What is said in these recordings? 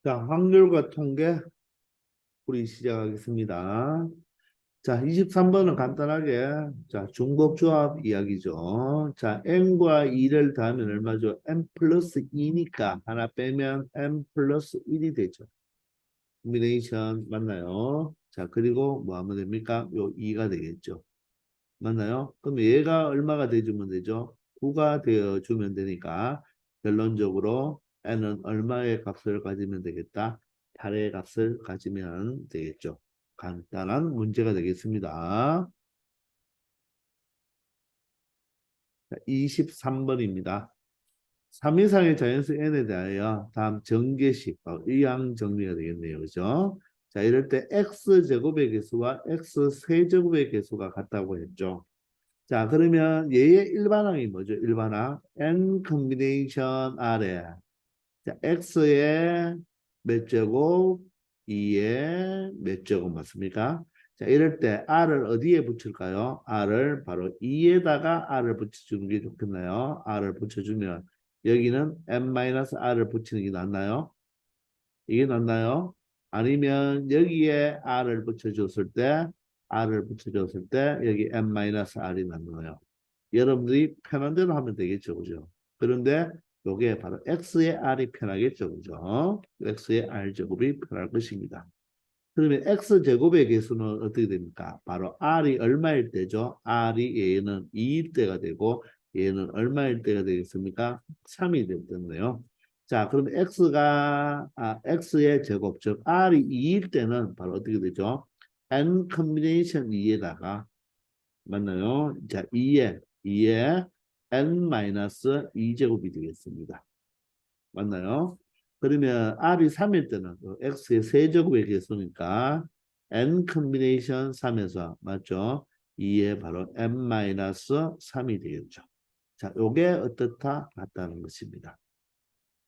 자, 확률과 통계 우리 시작하겠습니다. 자, 23번은 간단하게 자, 중복조합 이야기죠. 자, n과 2를 더하면 얼마죠? n 플러스 2니까 하나 빼면 n 플러스 1이 되죠. 코미네이션 맞나요? 자, 그리고 뭐 하면 됩니까? 요 2가 되겠죠. 맞나요? 그럼 얘가 얼마가 돼주면 되죠? 9가 되어주면 되니까 결론적으로 n은 얼마의 값을 가지면 되겠다? 8의 값을 가지면 되겠죠. 간단한 문제가 되겠습니다. 23번입니다. 3 이상의 자연수 n에 대하여 다음 전개식, 의항 정리가 되겠네요. 그죠? 자, 이럴 때 x제곱의 개수와 x세제곱의 개수가 같다고 했죠. 자, 그러면 얘의 일반항이 뭐죠? 일반항 n 컨비네이션 R에 자, x의 몇 제곱, 2의 몇 제곱 맞습니까? 자, 이럴 때 R을 어디에 붙일까요? R을 바로 2에다가 R을 붙여주는 게 좋겠나요? R을 붙여주면 여기는 n-R을 붙이는 게 낫나요? 이게 낫나요? 아니면 여기에 R을 붙여줬을 때 여기 n-R이 낫나요? 여러분들이 편한 대로 하면 되겠죠, 그죠? 그런데 요게 바로 x의 r이 편하겠죠, 그죠? x의 r 제곱이 편할 것입니다. 그러면 x제곱의 개수는 어떻게 됩니까? 바로 r이 얼마일 때죠? r이 얘는 2일 때가 되고 얘는 얼마일 때가 되겠습니까? 3이 됐네요. 자, 그럼 x의 제곱, 즉 r이 2일 때는 바로 어떻게 되죠? n 컨비네이션 2에다가 맞나요? 자, 2에 n-2제곱이 되겠습니다. 맞나요? 그러면 r이 3일 때는 x의 세제곱의 개수니까 n 컨비네이션 3에서 맞죠? 2에 바로 n-3이 되겠죠. 자, 요게 어떻다? 같다는 것입니다.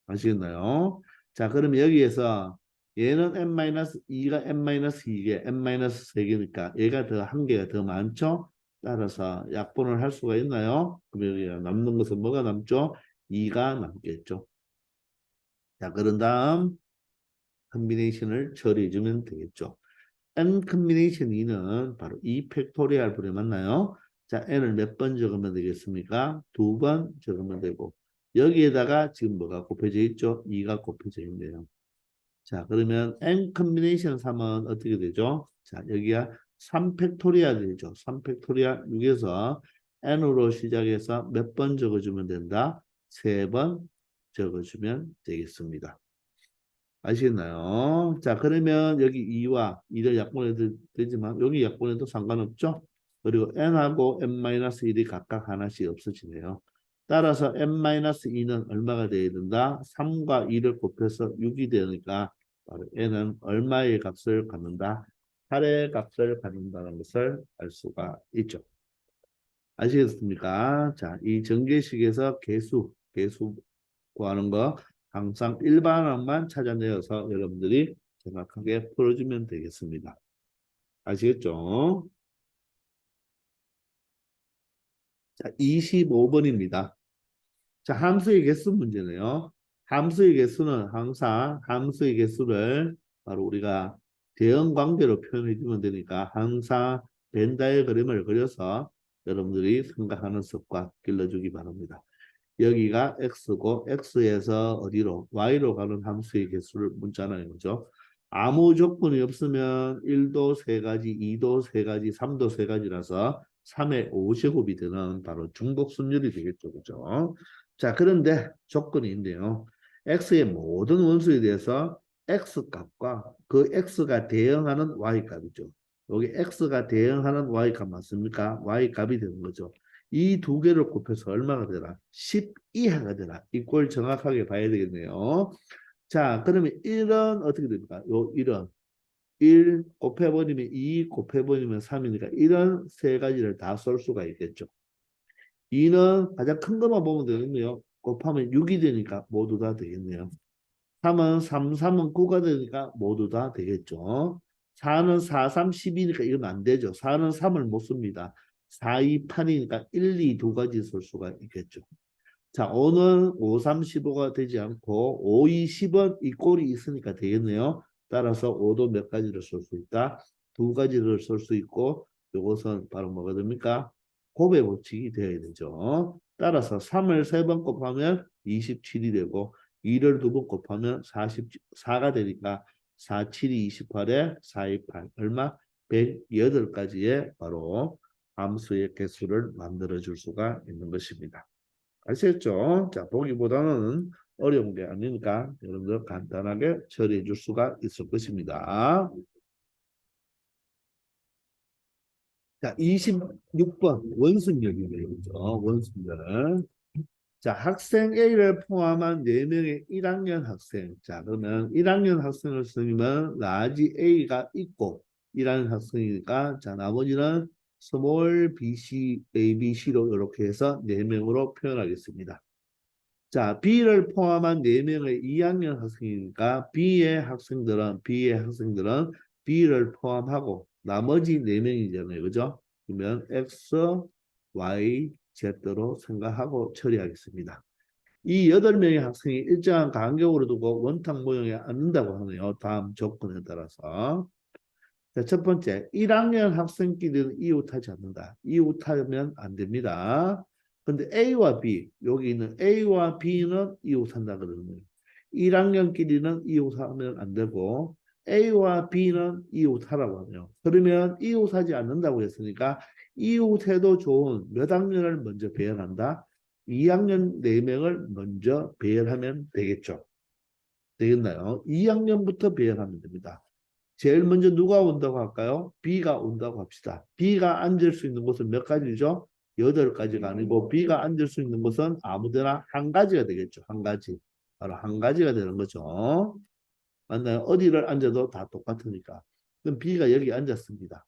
아시겠나요? 자, 그러면 여기에서 얘는 n-2가 n-2개, n-3개니까 얘가 더 한 개가 더 많죠? 따라서 약분을 할 수가 있나요? 그럼 여기 남는 것은 뭐가 남죠? 2가 남겠죠. 자, 그런 다음 컨비네이션을 처리해 주면 되겠죠. n 컨비네이션 2는 바로 2 팩토리얼 분에 맞나요? 자, n을 몇 번 적으면 되겠습니까? 2번 적으면 되고 여기에다가 지금 뭐가 곱해져 있죠? 2가 곱해져 있네요. 자, 그러면 n 컨비네이션 3은 어떻게 되죠? 자, 여기가 3 팩토리얼 되죠. 3 팩토리얼 6에서 n으로 시작해서 몇 번 적어주면 된다? 3번 적어주면 되겠습니다. 아시겠나요? 자, 그러면 여기 2와 2를 약분해도 되지만 여기 약분해도 상관없죠? 그리고 n하고 n-1이 각각 하나씩 없어지네요. 따라서 n-2는 얼마가 되어야 된다? 3과 2를 곱해서 6이 되니까 바로 n은 얼마의 값을 갖는다? 8의 값을 갖는다는 것을 알 수가 있죠. 아시겠습니까? 자, 이 전개식에서 개수 구하는 거 항상 일반항만 찾아내어서 여러분들이 정확하게 풀어주면 되겠습니다. 아시겠죠? 자, 25번입니다. 자, 함수의 개수 문제네요. 함수의 개수는 항상 함수의 개수를 바로 우리가 대응 관계로 표현해 주면 되니까 항상 벤 다이어그램을 그려서 여러분들이 생각하는 습관 길러주기 바랍니다. 여기가 x고 x에서 어디로 y로 가는 함수의 개수를 묻잖아요. 그죠? 아무 조건이 없으면 1도 3가지, 2도 3가지, 3도 3가지라서 3의 5제곱이 되는 바로 중복순율이 되겠죠. 그죠? 자, 그런데 조건이 있네요. x의 모든 원수에 대해서 x값과 그 x가 대응하는 y값이죠. 여기 x가 대응하는 y값 맞습니까? y값이 되는 거죠. 이 두 개를 곱해서 얼마가 되나? 10 이하가 되나? 이걸 정확하게 봐야 되겠네요. 자, 그러면 1은 어떻게 됩니까? 요 1은 1 곱해버리면 2 곱해버리면 3이니까 1은 세 가지를 다 쏠 수가 있겠죠. 2는 가장 큰 것만 보면 되겠네요. 곱하면 6이 되니까 모두 다 되겠네요. 3은 9가 되니까 모두 다 되겠죠. 4는 4, 3, 10이니까 이건 안 되죠. 4는 3을 못 씁니다. 4, 2, 8이니까 1, 2 두 가지 쓸 수가 있겠죠. 자, O는 5, 3, 15가 되지 않고 5, 2, 10은 이 꼴이 있으니까 되겠네요. 따라서 5도 몇 가지를 쓸 수 있다. 두 가지를 쓸 수 있고 이것은 바로 뭐가 됩니까? 곱의 법칙이 되어야 되죠. 따라서 3을 3번 곱하면 27이 되고 2를 2번 곱하면 44가 되니까 4, 7이 28에 4, 2, 8 얼마? 108가지의 바로 함수의 개수를 만들어 줄 수가 있는 것입니다. 아시겠죠? 자, 보기보다는 어려운 게 아니니까 여러분들 간단하게 처리해 줄 수가 있을 것입니다. 자, 26번 원순열이네요. 그죠? 원순열. 자, 학생 A를 포함한 4명의 1학년 학생. 자, 그러면 1학년 학생을 쓰면 라지 A가 있고 1학년 학생이니까 자, 나머지는 스몰 BC, ABC로 이렇게 해서 4명으로 표현하겠습니다. 자, B를 포함한 4명의 2학년 학생이니까 B의 학생들은 B를 포함하고 나머지 4명이잖아요. 그죠? 그러면 X, Y, Z로 생각하고 처리하겠습니다. 이 8명의 학생이 일정한 간격으로 두고 원탁 모형에 앉는다고 하네요. 다음 조건에 따라서. 자, 첫 번째, 1학년 학생끼리는 이웃하지 않는다. 이웃하면 안 됩니다. 근데 A와 B, 여기 있는 A와 B는 이웃한다 그러는 1학년끼리는 이웃하면 안 되고 A와 B는 이웃하라고 하네요. 그러면 이웃하지 않는다고 했으니까 이웃해도 좋은 몇 학년을 먼저 배열한다? 2학년 4명을 먼저 배열하면 되겠죠. 되겠나요? 2학년부터 배열하면 됩니다. 제일 먼저 누가 온다고 할까요? B가 온다고 합시다. B가 앉을 수 있는 곳은 몇 가지죠? 8가지가 아니고 B가 앉을 수 있는 곳은 아무데나 한 가지가 되겠죠. 한 가지. 바로 한 가지가 되는 거죠. 맞나요? 어디를 앉아도 다 똑같으니까. 그럼 B가 여기 앉았습니다.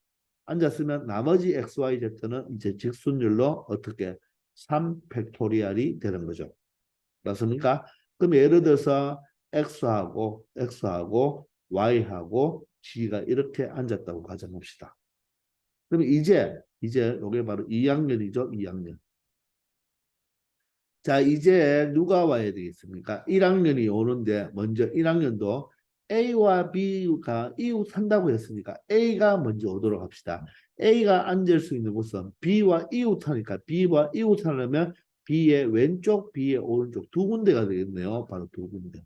앉았으면 나머지 XYZ는 이제 직순율로 어떻게 3팩토리얼이 되는 거죠. 맞습니까? 그럼 예를 들어서 X하고 Y하고 G가 이렇게 앉았다고 가정합시다. 그럼 이제 이게 바로 2학년이죠. 2학년. 자, 이제 누가 와야 되겠습니까? 1학년이 오는데 먼저 1학년도 A와 B가 이웃한다고 했으니까 A가 먼저 오도록 합시다. A가 앉을 수 있는 곳은 B와 이웃하니까 B와 이웃하려면 B의 왼쪽, B의 오른쪽 두 군데가 되겠네요. 바로 두 군데.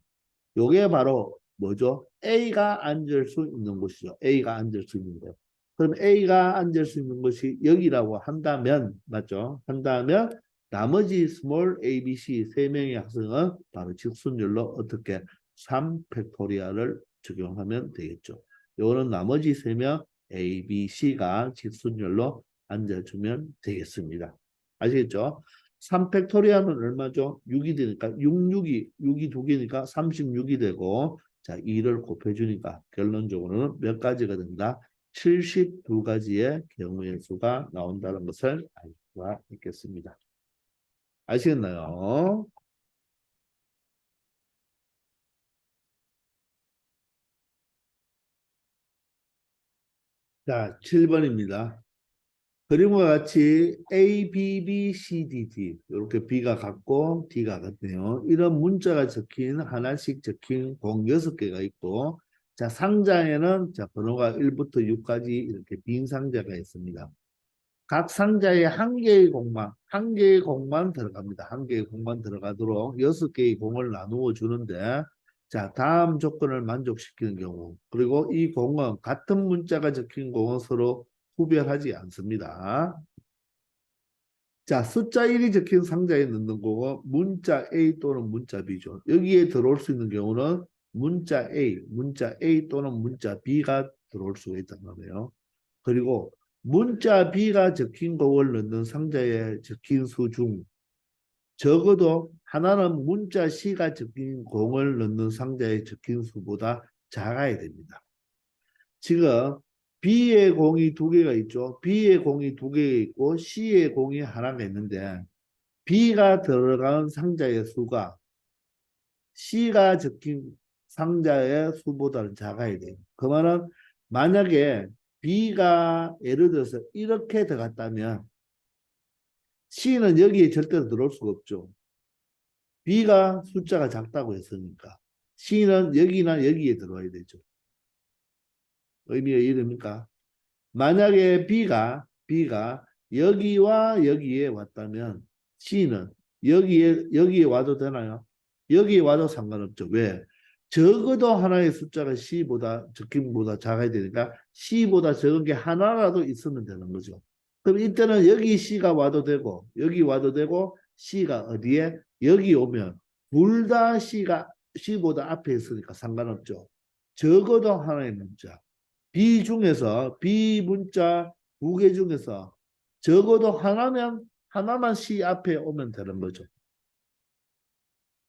요게 바로 뭐죠? A가 앉을 수 있는 곳이죠. A가 앉을 수 있는 곳. 그럼 A가 앉을 수 있는 곳이 여기라고 한다면, 맞죠? 한다면 나머지 스몰 ABC 3명의 학생은 바로 직순율로 어떻게 3팩토리얼을 적용하면 되겠죠. 요거는 나머지 3명 A, B, C가 직순율로 앉아주면 되겠습니다. 아시겠죠? 3팩토리얼은 얼마죠? 6이 되니까 6이 2개니까 36이 되고 자 2를 곱해주니까 결론적으로는 몇 가지가 된다? 72가지의 경우의 수가 나온다는 것을 알 수가 있겠습니다. 아시겠나요? 자 7번입니다. 그림과 같이 A, B, B, C, D, D 이렇게 B가 같고 D가 같네요. 이런 문자가 적힌 하나씩 적힌 공 6개가 있고 자 상자에는 자 번호가 1부터 6까지 이렇게 빈 상자가 있습니다. 각 상자에 한 개의 공만 들어갑니다. 한 개의 공만 들어가도록 6개의 공을 나누어 주는데 자 다음 조건을 만족시키는 경우 그리고 이 공은 같은 문자가 적힌 공은 서로 구별하지 않습니다. 자, 숫자 1이 적힌 상자에 넣는 거고 문자 A 또는 문자 B죠. 여기에 들어올 수 있는 경우는 문자 A 또는 문자 B가 들어올 수가 있단 말이에요. 그리고 문자 B가 적힌 곡을 넣는 상자에 적힌 수 중 적어도 하나는 문자 C가 적힌 공을 넣는 상자에 적힌 수보다 작아야 됩니다. 지금 B의 공이 2개가 있죠. B의 공이 2개 있고 C의 공이 하나가 있는데 B가 들어간 상자의 수가 C가 적힌 상자의 수보다는 작아야 돼요. 그 말은 만약에 B가 예를 들어서 이렇게 들어갔다면 C는 여기에 절대로 들어올 수가 없죠. B가 숫자가 작다고 했으니까 C는 여기나 여기에 들어와야 되죠. 의미가 이릅니까? 만약에 B가 여기와 여기에 왔다면 C는 여기에 와도 되나요? 여기에 와도 상관없죠. 왜? 적어도 하나의 숫자가 C보다 적힘보다 작아야 되니까 C보다 적은 게 하나라도 있으면 되는 거죠. 그럼 이때는 여기 C가 와도 되고 여기 와도 되고 C가 어디에? 여기 오면 둘 다 C보다 앞에 있으니까 상관없죠. 적어도 하나의 문자. B 문자 두 개 중에서 적어도 하나만 C 앞에 오면 되는 거죠.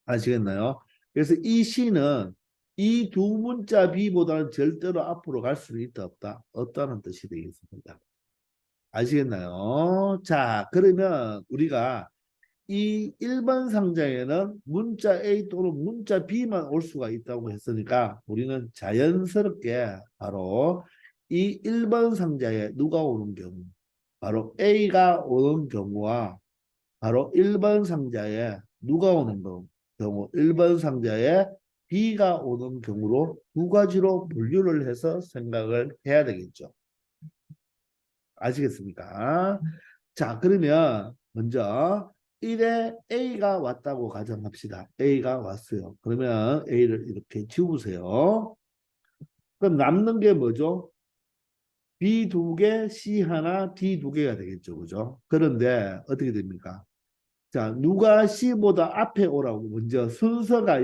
아시겠나요? 그래서 이 C는 이 두 문자 B보다는 절대로 앞으로 갈 수는 있다 없다? 없다는 뜻이 되겠습니다. 아시겠나요? 자, 그러면 우리가 이 1번 상자에는 문자 A 또는 문자 B만 올 수가 있다고 했으니까 우리는 자연스럽게 바로 이 1번 상자에 누가 오는 경우 바로 A가 오는 경우와 바로 1번 상자에 누가 오는 경우 1번 상자에 B가 오는 경우로 두 가지로 분류를 해서 생각을 해야 되겠죠. 아시겠습니까? 자, 그러면 먼저 1에 A가 왔다고 가정합시다. A가 왔어요. 그러면 A를 이렇게 지우세요. 그럼 남는 게 뭐죠? B 두 개, C 하나, D 두 개가 되겠죠. 그죠? 그런데 어떻게 됩니까? 자, 누가 C보다 앞에 오라고 먼저 순서가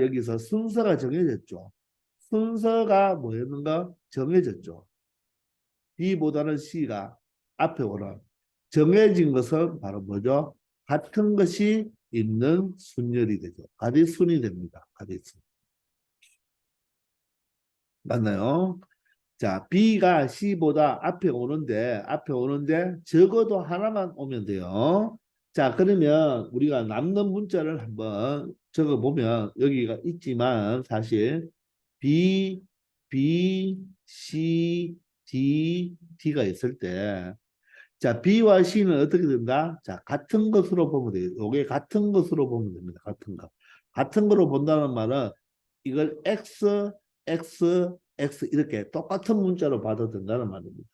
정해졌죠. 순서가 뭐였는가? 정해졌죠. B보다는 C가 앞에 오라. 정해진 것은 바로 뭐죠? 같은 것이 있는 순열이 되죠. 가디순이 됩니다. 가디순. 맞나요? 자, B가 C보다 앞에 오는데 적어도 하나만 오면 돼요. 자, 그러면 우리가 남는 문자를 한번 적어보면 여기가 있지만 사실 B, B, C, D, D가 있을 때 자, B와 C는 어떻게 된다? 자, 같은 것으로 보면 돼요. 요게 같은 것으로 보면 됩니다. 같은 거. 같은 거로 본다는 말은 이걸 X, X, X 이렇게 똑같은 문자로 봐도 된다는 말입니다.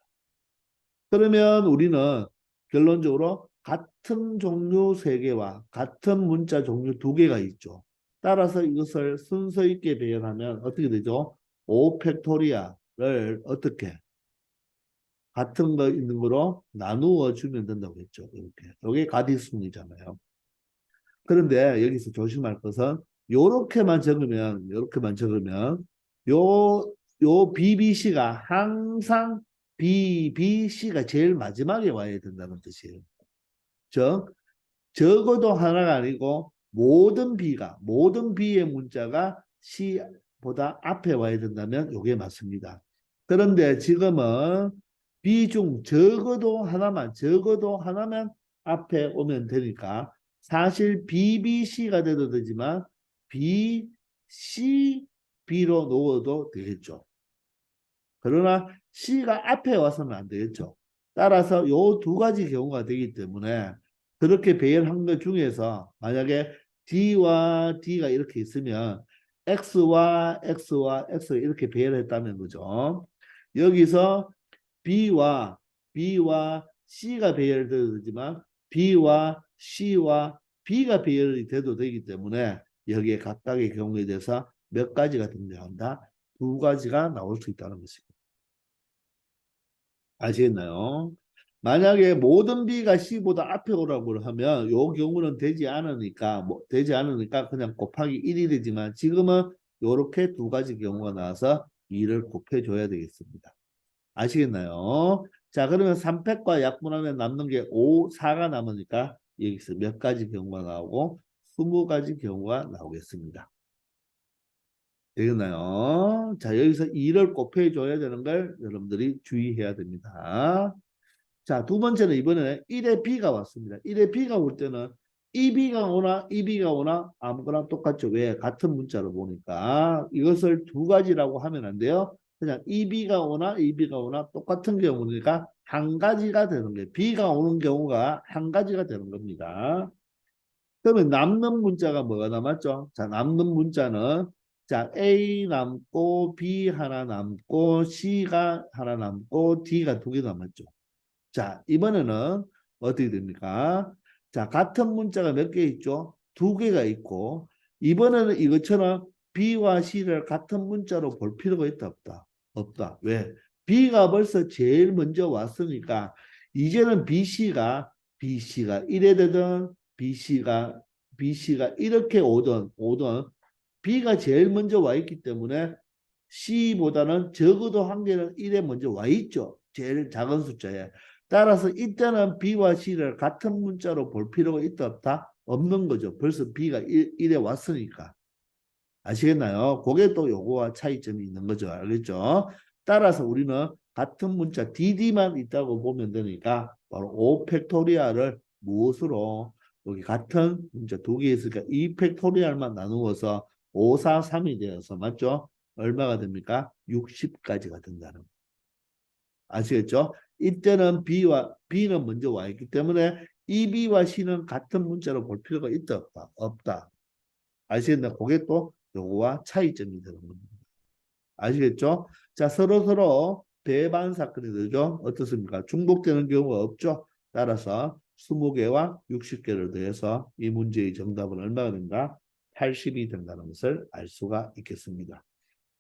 그러면 우리는 결론적으로 같은 종류 세개와 같은 문자 종류 두개가 있죠. 따라서 이것을 순서 있게 배열하면 어떻게 되죠? 5팩토리아를 어떻게 같은 거 있는 거로 나누어 주면 된다고 했죠. 이렇게. 이게 가디순이잖아요. 그런데 여기서 조심할 것은 요렇게만 적으면 요 BBC가 항상 BBC가 제일 마지막에 와야 된다는 뜻이에요. 즉 적어도 하나가 아니고 모든 B의 문자가 C보다 앞에 와야 된다면 이게 맞습니다. 그런데 지금은 B 중 적어도 하나만 앞에 오면 되니까 사실 BBC가 돼도 되지만 BCB로 놓아도 되겠죠. 그러나 C가 앞에 와서는 안 되겠죠. 따라서 요 두 가지 경우가 되기 때문에 그렇게 배열한 것 중에서 만약에 D와 D가 이렇게 있으면 X와 X 이렇게 배열했다는 거죠. 여기서 B와 C가 배열돼도 되지만 B와 C와 B가 배열이 돼도 되기 때문에 여기에 각각의 경우에 대해서 몇 가지가 등장한다? 두 가지가 나올 수 있다는 것입니다. 아시겠나요? 만약에 모든 B가 C보다 앞에 오라고 하면 요 경우는 되지 않으니까 그냥 곱하기 1이 되지만 지금은 요렇게 두 가지 경우가 나와서 2를 곱해줘야 되겠습니다. 아시겠나요? 자, 그러면 3팩과 약분하면 남는 게 4가 남으니까 여기서 몇 가지 경우가 나오고 20가지 경우가 나오겠습니다. 되겠나요? 자, 여기서 2를 곱해줘야 되는 걸 여러분들이 주의해야 됩니다. 자, 두 번째는 이번에 1에 B가 왔습니다. 1에 B가 올 때는 이 B가 오나 아무거나 똑같죠. 왜? 같은 문자로 보니까 이것을 두 가지라고 하면 안 돼요. 그냥 이 B가 오나 똑같은 경우니까 한 가지가 되는 거예요. B가 오는 경우가 한 가지가 되는 겁니다. 그러면 남는 문자가 뭐가 남았죠? 자, 남는 문자는 자, A 남고 B 하나 남고 C가 하나 남고 D가 두 개 남았죠. 자, 이번에는 어떻게 됩니까? 자, 같은 문자가 몇 개 있죠? 두 개가 있고 이번에는 이것처럼 B와 C를 같은 문자로 볼 필요가 있다 없다? 없다. 왜? B가 벌써 제일 먼저 왔으니까 이제는 BC가 이래 되든 BC가 이렇게 오든 B가 제일 먼저 와 있기 때문에 C보다는 적어도 한 개는 1에 먼저 와 있죠. 제일 작은 숫자에. 따라서 이때는 B와 C를 같은 문자로 볼 필요가 있다 없다? 없는 거죠. 벌써 B가 1에 왔으니까. 아시겠나요? 그게 또 요거와 차이점이 있는 거죠. 알겠죠? 따라서 우리는 같은 문자 DD만 있다고 보면 되니까 바로 5팩토리얼을 무엇으로 여기 같은 문자 두 개 있으니까 2팩토리얼만 나누어서 5, 4, 3이 되어서 맞죠? 얼마가 됩니까? 60까지가 된다는 거. 아시겠죠? 이때는 B는 먼저 와 있기 때문에 이 B와 C는 같은 문자로 볼 필요가 있다 없다? 없다. 아시겠나? 그게 또 요거와 차이점이 되는 겁니다. 아시겠죠? 자, 서로 배반 사건이 되죠. 어떻습니까? 중복되는 경우가 없죠. 따라서 20개와 60개를 더해서 이 문제의 정답은 얼마가 된다? 80이 된다는 것을 알 수가 있겠습니다.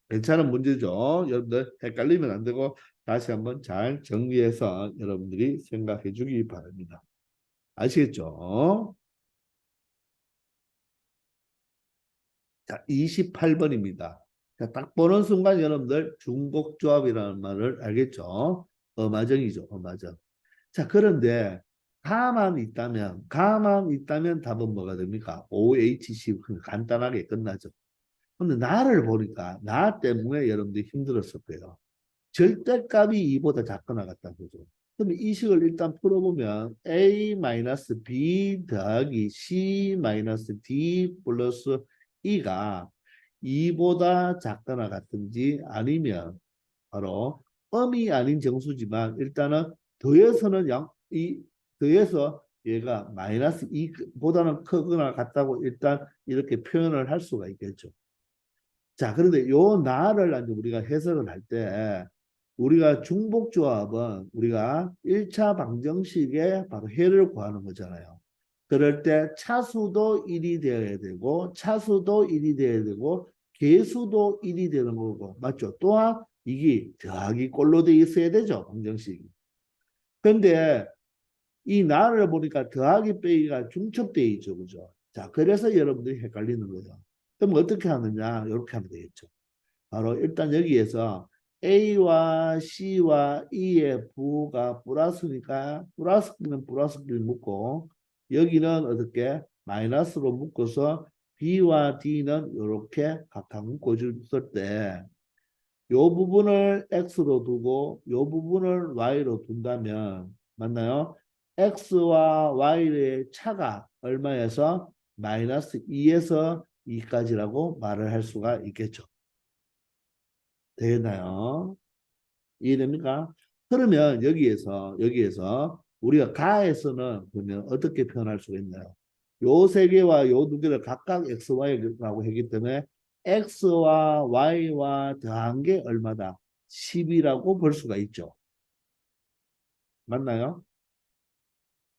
괜찮은 문제죠. 여러분들 헷갈리면 안 되고 다시 한번 잘 정리해서 여러분들이 생각해 주기 바랍니다. 아시겠죠? 자, 28번입니다. 자, 딱 보는 순간 여러분들 중복조합이라는 말을 알겠죠? 어마정이죠, 어마정. 자, 그런데 가만 있다면 답은 뭐가 됩니까? OHC 간단하게 끝나죠. 근데 나를 보니까 나 때문에 여러분들이 힘들었을 거예요. 절대값이 2보다 작거나 같다 그죠? 그럼 이 식을 일단 풀어보면 A-B 더하기 C-D 플러스 E가 2보다 작거나 같은지 아니면 바로 음이 아닌 정수지만 일단은 더해서는 더해서 얘가 마이너스 2보다는 크거나 같다고 일단 이렇게 표현을 할 수가 있겠죠. 자, 그런데 요 나를 이제 우리가 해석을 할 때 우리가 중복조합은 우리가 1차 방정식의 바로 해를 구하는 거잖아요. 그럴 때 차수도 1이 되어야 되고 차수도 1이 되어야 되고 개수도 1이 되는 거고 맞죠? 또한 이게 더하기 꼴로 돼 있어야 되죠. 방정식이. 근데 이 나를 보니까 더하기 빼기가 중첩되어 있죠. 그죠? 자, 그래서 여러분들이 헷갈리는 거예요. 그럼 어떻게 하느냐? 이렇게 하면 되겠죠. 바로 일단 여기에서 A와 C와 E의 부호가 플러스니까 플러스끼리는 플러스끼리 묶고 여기는 어떻게 마이너스로 묶어서 B와 D는 이렇게 각각 묶어줬을 때 이 부분을 X로 두고 이 부분을 Y로 둔다면 맞나요? X와 Y의 차가 얼마에서 마이너스 2에서 2까지라고 말을 할 수가 있겠죠. 되나요? 이해됩니까? 그러면 여기에서 우리가 가에서는 그러면 어떻게 표현할 수가 있나요? 요 세 개와 요 두 개를 각각 x, y라고 했기 때문에 x와 y와 더한 게 얼마다? 10이라고 볼 수가 있죠. 맞나요?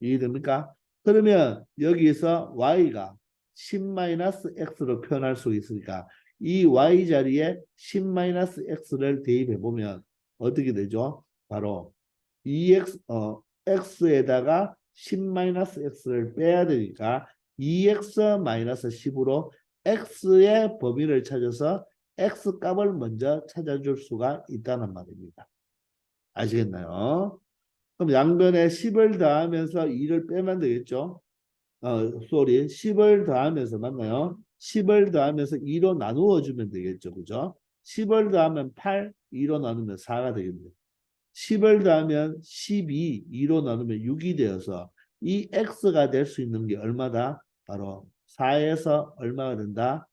이해됩니까? 그러면 여기서 y가 10-x로 표현할 수 있으니까 이 y 자리에 10-x를 대입해 보면 어떻게 되죠? 바로 x에다가 10-x를 빼야 되니까 2x-10으로 x의 범위를 찾아서 x 값을 먼저 찾아줄 수가 있다는 말입니다. 아시겠나요? 그럼 양변에 10을 더하면서 2를 빼면 되겠죠? 10을 더하면서 맞나요? 10을 더하면서 2로 나누어 주면 되겠죠. 그죠? 10을 더하면 8, 2로 나누면 4가 되겠네요. 10을 더하면 12, 2로 나누면 6이 되어서 이 x가 될 수 있는 게 얼마다? 바로 4에서 얼마가 된다?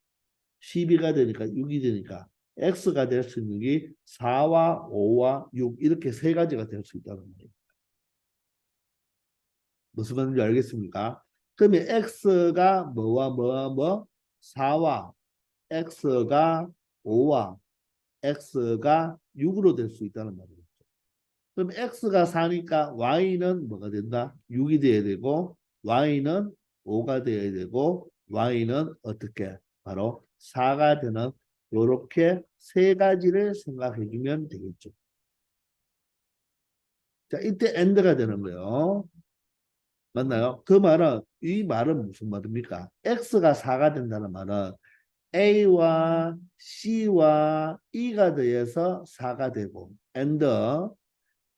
12가 되니까 6이 되니까 x가 될 수 있는 게 4와 5와 6 이렇게 세 가지가 될 수 있다는 거예요. 무슨 말인지 알겠습니까? 그러면 x가 뭐와 뭐와 뭐? 4와 x가 5와 x가 6으로 될 수 있다는 말이죠. 그럼 x가 4니까 y는 뭐가 된다? 6이 돼야 되고 y는 5가 돼야 되고 y는 어떻게? 바로 4가 되는 이렇게 세 가지를 생각해 주면 되겠죠. 자, 이때 end가 되는 거예요. 맞나요? 그 말은 이 말은 무슨 말입니까? x가 4가 된다는 말은 A와 C와 E가 더해서 4가 되고 and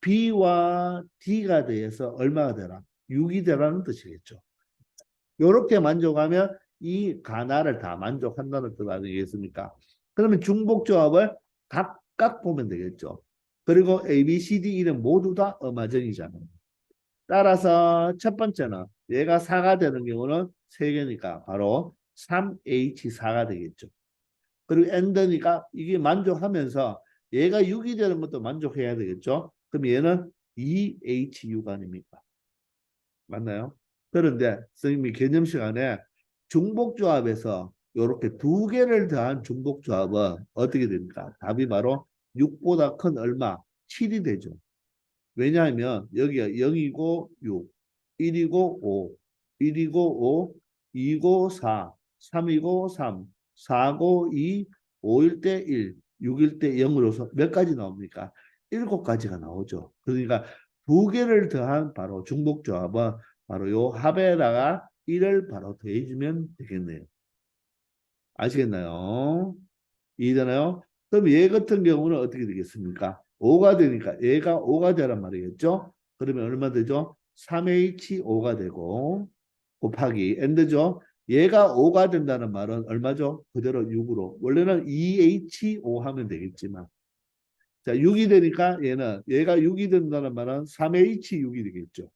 B와 D가 더해서 얼마가 되라? 6이 되라는 뜻이겠죠. 이렇게 만족하면 이 가나를 다 만족한다는 뜻 아니겠습니까? 그러면 중복조합을 각각 보면 되겠죠. 그리고 A, B, C, D, E는 모두 다 어마전이잖아요. 따라서 첫 번째는 얘가 4가 되는 경우는 3개니까 바로 3H4가 되겠죠. 그리고 엔드니까 이게 만족하면서 얘가 6이 되는 것도 만족해야 되겠죠. 그럼 얘는 2HU가 아닙니까? 맞나요? 그런데 선생님이 개념 시간에 중복조합에서 이렇게 두 개를 더한 중복조합은 어떻게 됩니까? 답이 바로 6보다 큰 얼마? 7이 되죠. 왜냐하면 여기가 0이고 6, 1이고 5, 1이고 5, 2고 4, 3이고 3, 4고 2, 5일 때 1, 6일 때 0으로서 몇 가지 나옵니까? 7가지가 나오죠. 그러니까 두 개를 더한 바로 중복조합은 바로 요 합에다가 1을 바로 더해주면 되겠네요. 아시겠나요? 이해되나요? 그럼 얘 같은 경우는 어떻게 되겠습니까? 5가 되니까 얘가 5가 되란 말이겠죠? 그러면 얼마 되죠? 3H5가 되고 곱하기 n드죠? 얘가 5가 된다는 말은 얼마죠? 그대로 6으로. 원래는 2H5 하면 되겠지만 자 6이 되니까 얘가 6이 된다는 말은 3H6이 되겠죠.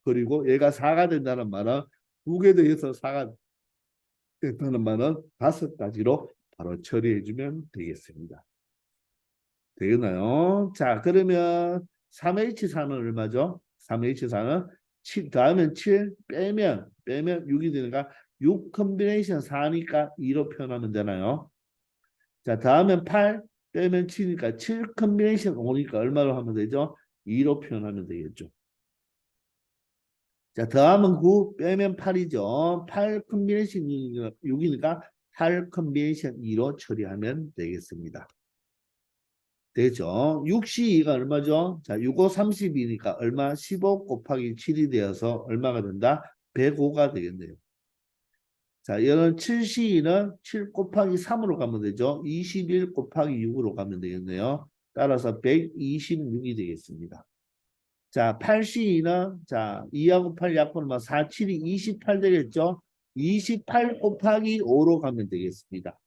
그리고 얘가 4가 된다는 말은 두 개 더해서 4가 된다는 말은 5가지로 바로 처리해주면 되겠습니다. 되겠나요? 자, 그러면 3H4는 얼마죠? 3H4는 7, 더하면 7, 빼면 6이 되니까 6 컨비네이션 4니까 2로 표현하면 되나요? 자, 더하면 8, 빼면 7이니까 7 컨비네이션 5니까 얼마로 하면 되죠? 2로 표현하면 되겠죠. 자, 더하면 9, 빼면 8이죠. 8 컨비네이션 6이니까 8 컨비네이션 2로 처리하면 되겠습니다. 되죠. 6C2가 얼마죠? 자, 6, 5, 32니까 얼마? 15 곱하기 7이 되어서 얼마가 된다? 105가 되겠네요. 자, 얘는 7C2는 7 곱하기 3으로 가면 되죠. 21 곱하기 6으로 가면 되겠네요. 따라서 126이 되겠습니다. 자, 8C2는 자, 2하고 8 약분하면 4, 7이 28 되겠죠. 28 곱하기 5로 가면 되겠습니다.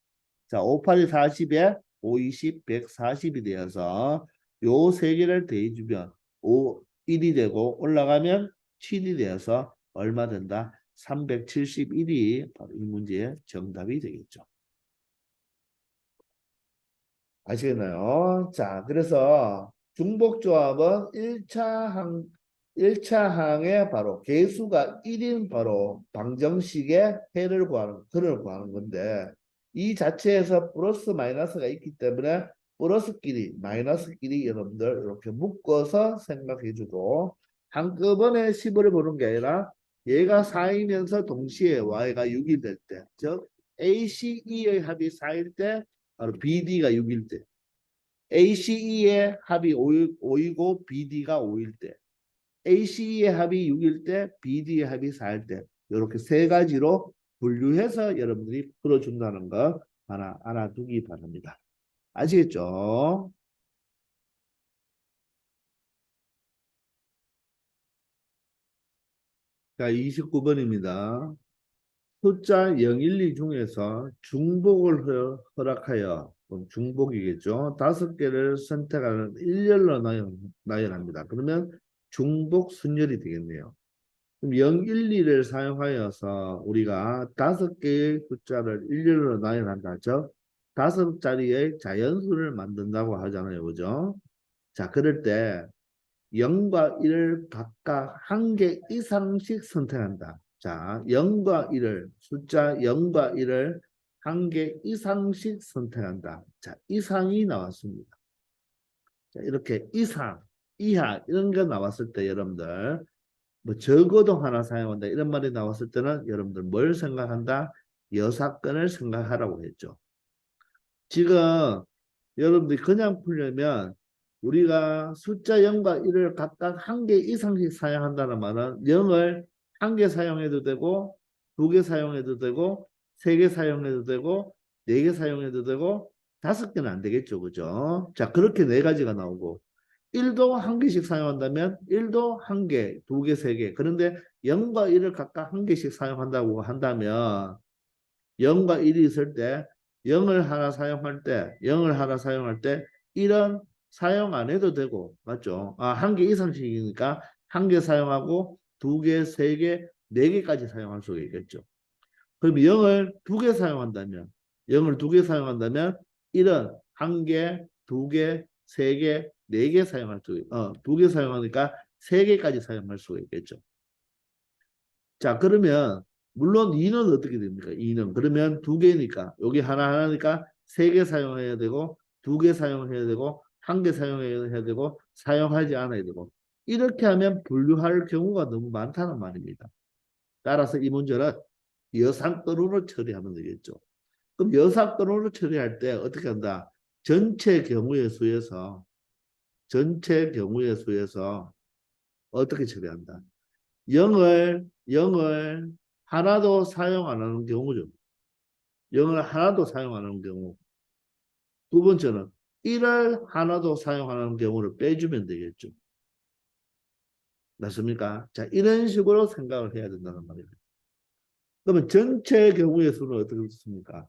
자, 5, 8이 40에 5, 20, 140이 되어서 요 세 개를 더해주면 5, 1이 되고 올라가면 7이 되어서 얼마 된다? 371이 바로 이 문제의 정답이 되겠죠. 아시겠나요? 자, 그래서 중복조합은 1차 항에 바로 개수가 1인 바로 방정식의 해를 구하는, 근을 구하는 건데 이 자체에서 플러스 마이너스가 있기 때문에 플러스끼리 마이너스끼리 여러분들 이렇게 묶어서 생각해주고 한꺼번에 10을 보는 게 아니라 얘가 4이면서 동시에 y가 6이 될 때, 즉 ACE의 합이 4일 때 바로 BD가 6일 때 ACE의 합이 5이고 BD가 5일 때 ACE의 합이 6일 때 BD의 합이 4일 때 이렇게 세 가지로 분류해서 여러분들이 풀어준다는 거 하나 알아두기 바랍니다. 아시겠죠? 자, 29번입니다. 숫자 0, 1, 2 중에서 중복을 허락하여 중복이겠죠. 5개를 선택하는 일렬로 나열합니다. 그러면 중복 순열이 되겠네요. 그럼 0, 1, 2를 사용하여서 우리가 5개의 숫자를 일렬로 나열한다. 즉 5자리의 자연수를 만든다고 하잖아요. 그죠? 자, 그럴 때 0과 1을 각각 한 개 이상씩 선택한다. 자, 0과 1을 숫자 0과 1을 한 개 이상씩 선택한다. 자, 이상이 나왔습니다. 자, 이렇게 이상, 이하 이런 게 나왔을 때 여러분들 뭐 적어도 하나 사용한다 이런 말이 나왔을 때는 여러분들 뭘 생각한다? 여사건을 생각하라고 했죠. 지금 여러분들이 그냥 풀려면 우리가 숫자 0과 1을 각각 한 개 이상씩 사용한다는 말은 0을 한 개 사용해도 되고 두 개 사용해도 되고 세 개 사용해도 되고 네 개 사용해도 되고 다섯 개는 안 되겠죠. 그죠? 자, 그렇게 네 가지가 나오고 1도 한 개씩 사용한다면 1도 한 개, 두 개, 세 개. 그런데 0과 1을 각각 한 개씩 사용한다고 한다면 0과 1이 있을 때 0을 하나 사용할 때 0을 하나 사용할 때 1은 사용 안 해도 되고 맞죠? 아, 한 개 이상씩이니까 한 개 사용하고 두 개, 세 개, 네 개까지 사용할 수가 있겠죠. 그럼 0을 두 개 사용한다면 0을 두 개 사용한다면 1은 한 개, 두 개, 세 개, 네 개 사용할 수 두 개 사용하니까 세 개까지 사용할 수가 있겠죠. 자, 그러면 물론 2는 어떻게 됩니까? 2는 그러면 두 개니까 여기 하나니까 세 개 사용해야 되고 두 개 사용해야 되고 한 개 사용해야 되고 사용하지 않아야 되고 이렇게 하면 분류할 경우가 너무 많다는 말입니다. 따라서 이 문제는 여상권으로 처리하면 되겠죠. 그럼 여상권으로 처리할 때 어떻게 한다? 전체 경우의 수에서 어떻게 처리한다? 0을 하나도 사용 안 하는 경우죠. 0을 하나도 사용 안 하는 경우. 두 번째는 1을 하나도 사용 안 하는 경우를 빼주면 되겠죠. 맞습니까? 자, 이런 식으로 생각을 해야 된다는 말입니다. 그러면 전체 경우의 수는 어떻게 됐습니까?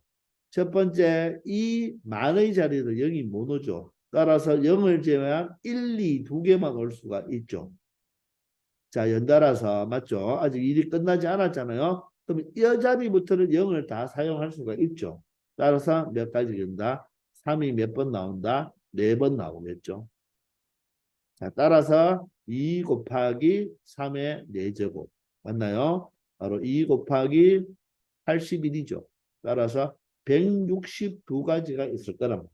첫 번째, 이 만의 자리를 0이 못 오죠. 따라서 0을 제외한 1, 2, 두 개만 올 수가 있죠. 자, 연달아서 맞죠? 아직 일이 끝나지 않았잖아요. 그럼 이 자리부터는 0을 다 사용할 수가 있죠. 따라서 몇 가지 된다? 3이 몇 번 나온다? 4번 나오겠죠. 자, 따라서 2 곱하기 3의 4제곱. 맞나요? 바로 2 곱하기 81이죠. 따라서 162가지가 있을 거란 말이에요.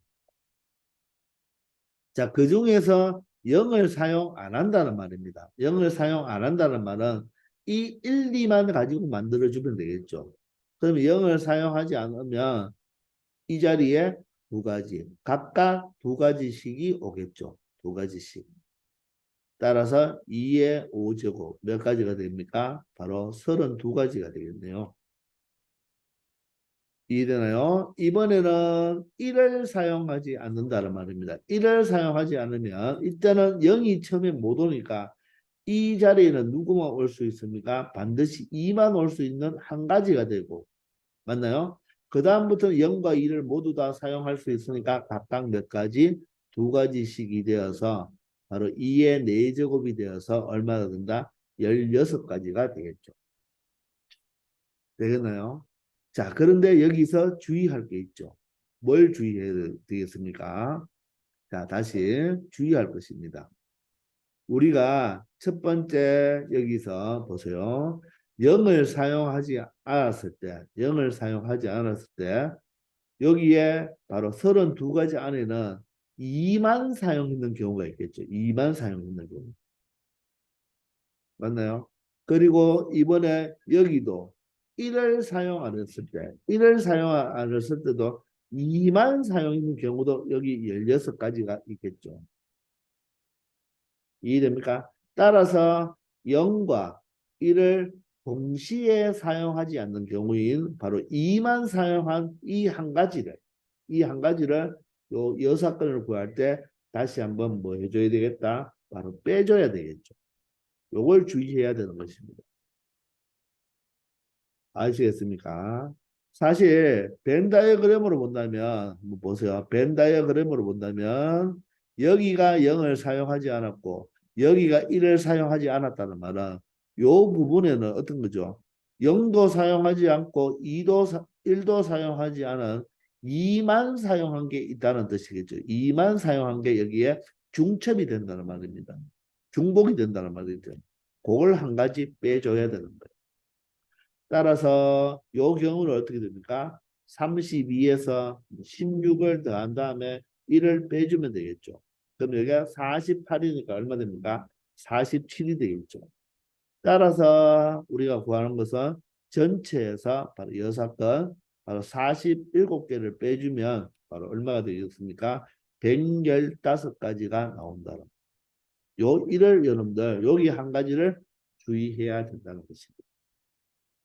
자, 그 중에서 0을 사용 안 한다는 말입니다. 0을 사용 안 한다는 말은 이 1, 2만 가지고 만들어주면 되겠죠. 그럼 0을 사용하지 않으면 이 자리에 두 가지, 각각 두 가지씩이 오겠죠. 두 가지씩. 따라서 2의 5제곱 몇 가지가 됩니까? 바로 32가지가 되겠네요. 이해되나요? 이번에는 1을 사용하지 않는다는 말입니다. 1을 사용하지 않으면 이때는 0이 처음에 못 오니까 이 자리에는 누구만 올 수 있습니까? 반드시 2만 올 수 있는 한 가지가 되고 맞나요? 그 다음부터는 0과 2를 모두 다 사용할 수 있으니까 각각 몇 가지? 두 가지씩이 되어서 바로 2의 4제곱이 되어서 얼마나 된다? 16가지가 되겠죠. 되겠나요? 자, 그런데 여기서 주의할 게 있죠. 뭘 주의해야 되겠습니까? 자, 다시 주의할 것입니다. 우리가 첫 번째 여기서 보세요. 0을 사용하지 않았을 때, 0을 사용하지 않았을 때, 여기에 바로 32가지 안에는 2만 사용했는 경우가 있겠죠. 2만 사용했는 경우. 맞나요? 그리고 이번에 여기도 1을 사용 안 했을 때, 1을 사용 안 했을 때도 2만 사용했는 경우도 여기 16가지가 있겠죠. 이해됩니까? 따라서 0과 1을 동시에 사용하지 않는 경우인 바로 2만 사용한 이 한 가지를 요 여사건을 구할 때 다시 한번 뭐 해줘야 되겠다? 바로 빼줘야 되겠죠. 요걸 주의해야 되는 것입니다. 아시겠습니까? 사실 벤 다이어그램으로 본다면 뭐 보세요. 벤 다이어그램으로 본다면 여기가 0을 사용하지 않았고 여기가 1을 사용하지 않았다는 말은 요 부분에는 어떤 거죠? 0도 사용하지 않고 1도 사용하지 않은 2만 사용한 게 있다는 뜻이겠죠. 2만 사용한 게 여기에 중첩이 된다는 말입니다. 중복이 된다는 말이죠. 그걸 한 가지 빼줘야 되는 거예요. 따라서 요 경우는 어떻게 됩니까? 32에서 16을 더한 다음에 1을 빼주면 되겠죠. 그럼 여기가 48이니까 얼마 됩니까? 47이 되겠죠. 따라서 우리가 구하는 것은 전체에서 바로 이 사건 바로 47개를 빼주면 바로 얼마가 되겠습니까? 115가지가 나온다. 요 일을 여러분들 여기 한 가지를 주의해야 된다는 것입니다.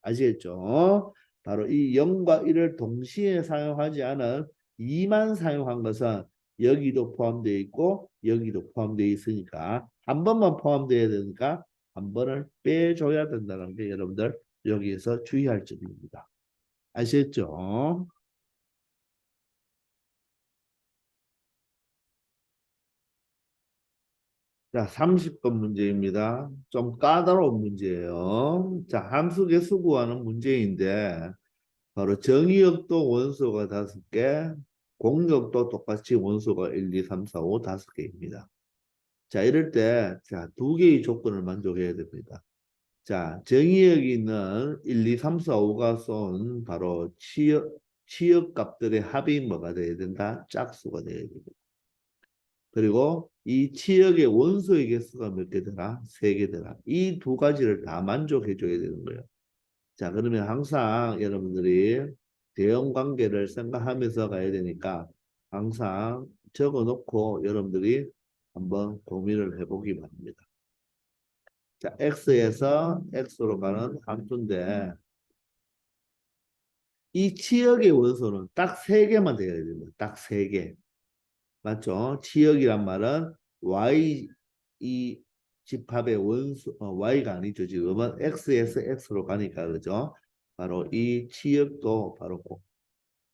아시겠죠? 바로 이 0과 1을 동시에 사용하지 않은 2만 사용한 것은 여기도 포함되어 있고 여기도 포함되어 있으니까 한 번만 포함되어야 되니까 한 번을 빼줘야 된다는 게 여러분들 여기에서 주의할 점입니다. 아시겠죠? 자, 30번 문제입니다. 좀 까다로운 문제예요. 자, 함수 개수 구하는 문제인데 바로 정의역도 원소가 5개, 공역도 똑같이 원소가 1, 2, 3, 4, 5, 5개입니다. 자, 이럴 때, 자, 두 개의 조건을 만족해야 됩니다. 자, 정의역이 있는 1, 2, 3, 4, 5가 쏜 바로 치역 값들의 합이 뭐가 돼야 된다? 짝수가 돼야 됩니다. 그리고 이 치역의 원소의 개수가 몇 개더라? 3개더라. 이 두 가지를 다 만족해 줘야 되는 거예요. 자, 그러면 항상 여러분들이 대응 관계를 생각하면서 가야 되니까 항상 적어 놓고 여러분들이 한번 고민을 해보기 바랍니다. 자, X에서 X로 가는 함수인데 이 치역의 원소는 딱 3개만 되어야 됩니다. 딱 3개. 맞죠? 치역이란 말은 Y 이 집합의 원수, Y가 아니죠. 지금은 X에서 X로 가니까 그죠? 바로 이 치역도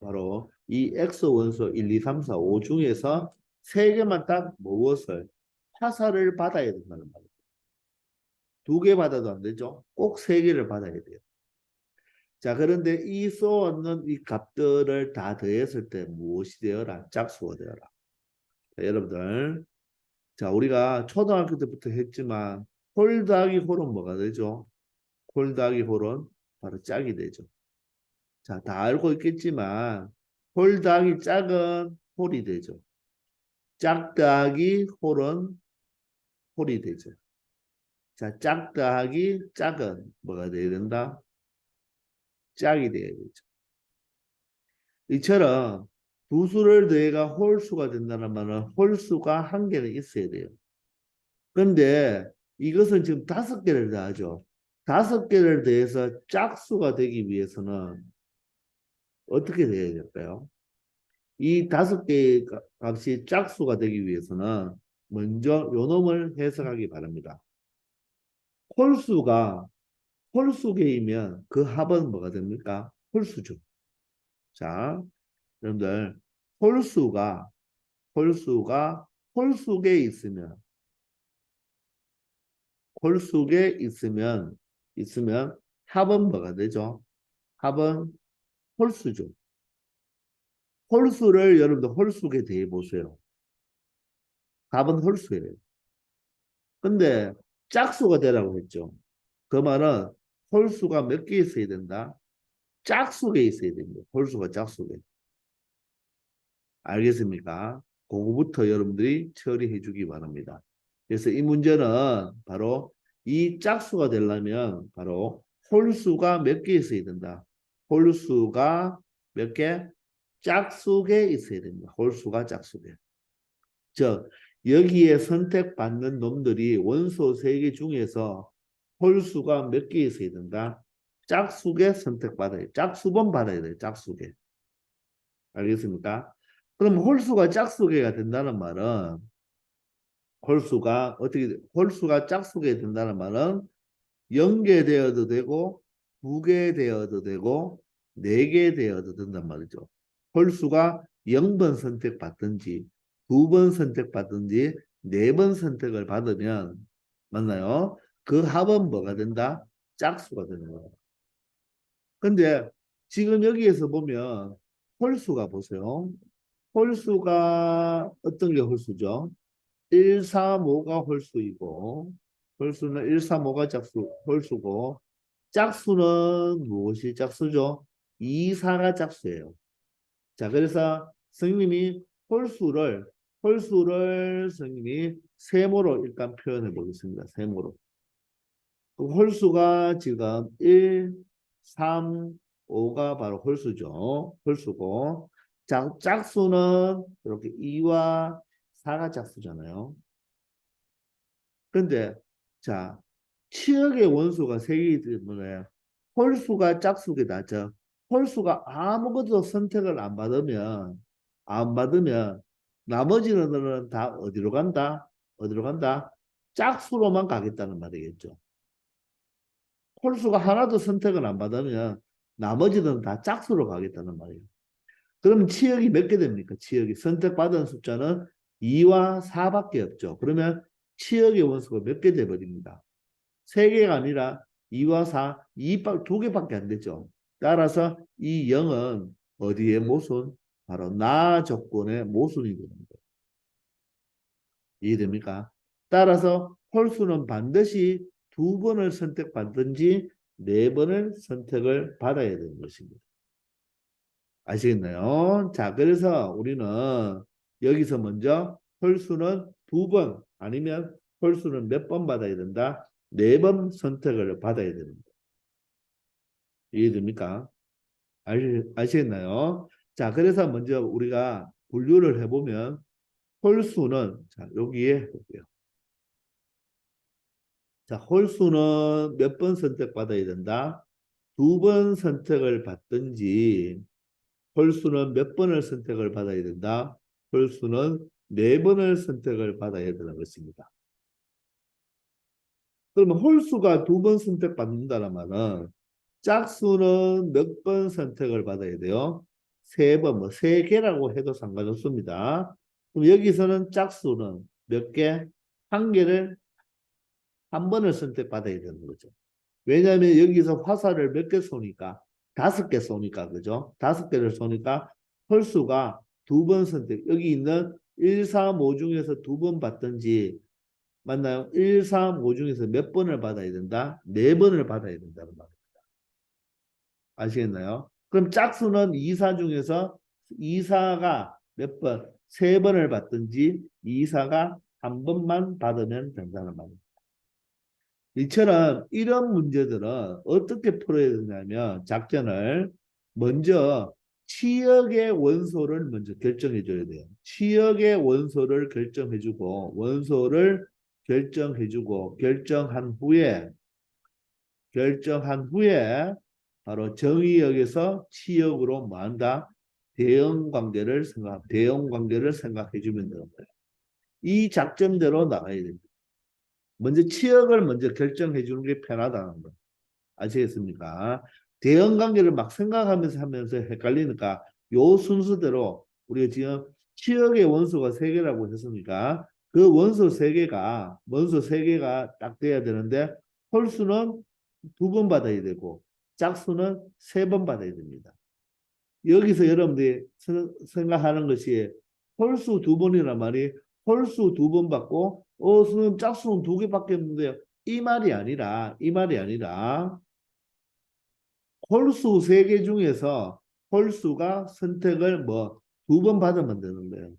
바로 이 X 원소 1, 2, 3, 4, 5 중에서 3개만 딱 무엇을 화살을 받아야 된다는 말이에요. 2개 받아도 안 되죠. 꼭 3개를 받아야 돼요. 자, 그런데 이 쏘는 이 값들을 다 더했을 때 무엇이 되어라? 짝수가 되어라. 자, 여러분들. 자, 우리가 초등학교 때부터 했지만 홀 더하기 홀은 뭐가 되죠? 홀 더하기 홀은 바로 짝이 되죠. 자, 다 알고 있겠지만 홀 더하기 짝은 홀이 되죠. 짝 더하기 홀은 홀이 되죠. 자, 짝 더하기 짝은 뭐가 돼야 된다? 짝이 돼야 되죠. 이처럼 두 수를 더해가 홀수가 된다는 말은 홀수가 한 개는 있어야 돼요. 그런데 이것은 지금 5개를 더하죠. 5개를 더해서 짝수가 되기 위해서는 어떻게 돼야 될까요? 이 5개의 값이 짝수가 되기 위해서는 먼저 요 놈을 해석하기 바랍니다. 홀수가 홀수계이면 그 합은 뭐가 됩니까? 홀수죠. 자, 여러분들 홀수가 홀수가 홀수계에 있으면 홀수계에 있으면 합은 뭐가 되죠? 합은 홀수죠. 홀수를 여러분들 홀수계 대해 보세요. 합은 홀수예요. 근데 짝수가 되라고 했죠. 그 말은 홀수가 몇 개 있어야 된다? 짝수계 있어야 됩니다. 홀수가 짝수계. 알겠습니까? 그거부터 여러분들이 처리해 주기 바랍니다. 그래서 이 문제는 바로 이 짝수가 되려면 바로 홀수가 몇 개 있어야 된다. 홀수가 몇 개? 짝수계 있어야 됩니다. 홀수가 짝수계. 즉 여기에 선택받는 놈들이 원소 3개 중에서 홀수가 몇 개 있어야 된다? 짝수계 선택받아야 짝수번 받아야 돼요. 짝수계. 알겠습니까? 그럼 홀수가 짝수계가 된다는 말은 홀수가 짝수계 된다는 말은 0개 되어도 되고 2개 되어도 되고 4개 되어도 된단 말이죠. 홀수가 0번 선택받든지 2번 선택받든지 4번 선택을 받으면 맞나요? 그 합은 뭐가 된다? 짝수가 되는 거예요. 근데 지금 여기에서 보면 홀수가 보세요. 홀수가 어떤 게 홀수죠? 1, 3, 5가 홀수이고 홀수는 1, 3, 5가 짝수 홀수고 짝수는 무엇이 짝수죠? 2, 4가 짝수예요. 자, 그래서 선생님이 홀수를 선생님이 세모로 일단 표현해 보겠습니다. 세모로. 그 홀수가 지금 1, 3, 5가 바로 홀수죠. 홀수고. 짝수는 이렇게 2와 4가 짝수잖아요. 그런데 자, 치역의 원소가 3개이기 때문에 홀수가 짝수가 나죠. 홀수가 아무것도 선택을 안 받으면 나머지는 다 어디로 간다? 어디로 간다? 짝수로만 가겠다는 말이겠죠. 홀수가 하나도 선택을 안 받으면 나머지는 다 짝수로 가겠다는 말이에요. 그럼 치역이 몇 개 됩니까? 치역이 선택받은 숫자는 2와 4밖에 없죠. 그러면 치역의 원소가 몇 개 돼버립니다. 3개가 아니라 2와 4, 2개밖에 안 되죠. 따라서 이 0은 어디의 모순? 바로 나 조건의 모순이 되는 거예요. 이해됩니까? 따라서 홀수는 반드시 2번을 선택받든지 4번을 선택을 받아야 되는 것입니다. 아시겠나요? 자, 그래서 우리는 여기서 먼저 홀수는 2번 아니면 홀수는 몇 번 받아야 된다? 4번 선택을 받아야 됩니다. 이해됩니까? 아시겠나요? 자, 그래서 먼저 우리가 분류를 해보면 홀수는 자, 여기에 볼게요. 자, 홀수는 몇 번 선택받아야 된다? 2번 선택을 받든지 홀수는 몇 번을 선택을 받아야 된다? 홀수는 4번을 선택을 받아야 되는 것입니다. 그러면 홀수가 2번 선택받는다는 말은 짝수는 몇 번 선택을 받아야 돼요? 3번, 뭐 3개라고 해도 상관없습니다. 그럼 여기서는 짝수는 몇 개? 한 개를 한 번을 선택받아야 되는 거죠. 왜냐하면 여기서 화살을 몇 개 쏘니까 5개 쏘니까 그죠? 5개를 쏘니까 홀수가 2번 선택. 여기 있는 1, 3, 5 중에서 2번 받든지 맞나요? 1, 3, 5 중에서 몇 번을 받아야 된다? 4번을 받아야 된다는 말이에요. 아시겠나요? 그럼 짝수는 2, 4 중에서 2, 4가 몇 번? 3번을 받든지 2, 4가 한 번만 받으면 된다는 말입니다. 이처럼 이런 문제들은 어떻게 풀어야 되냐면 작전을 먼저 치역의 원소를 먼저 결정해 줘야 돼요. 치역의 원소를 원소를 결정해 주고 결정한 후에 바로 정의역에서 치역으로 뭐 한다? 대응 관계를 생각해 주면 되는 거예요. 이 작전대로 나가야 됩니다. 먼저 치역을 먼저 결정해 주는 게 편하다는 거. 아시겠습니까? 대응 관계를 막 생각하면서 하면서 헷갈리니까 요 순서대로 우리가 지금 치역의 원소가 3개라고 했으니까 그 원소 세 개가 딱 돼야 되는데 홀수는 2번 받아야 되고 짝수는 3번 받아야 됩니다. 여기서 여러분들이 생각하는 것이 홀수 2번이란 말이 홀수 2번 받고 선생님 짝수는 2개밖에 없는데요. 이 말이 아니라 홀수 3개 중에서 홀수가 선택을 뭐 2번 받으면 되는 거예요.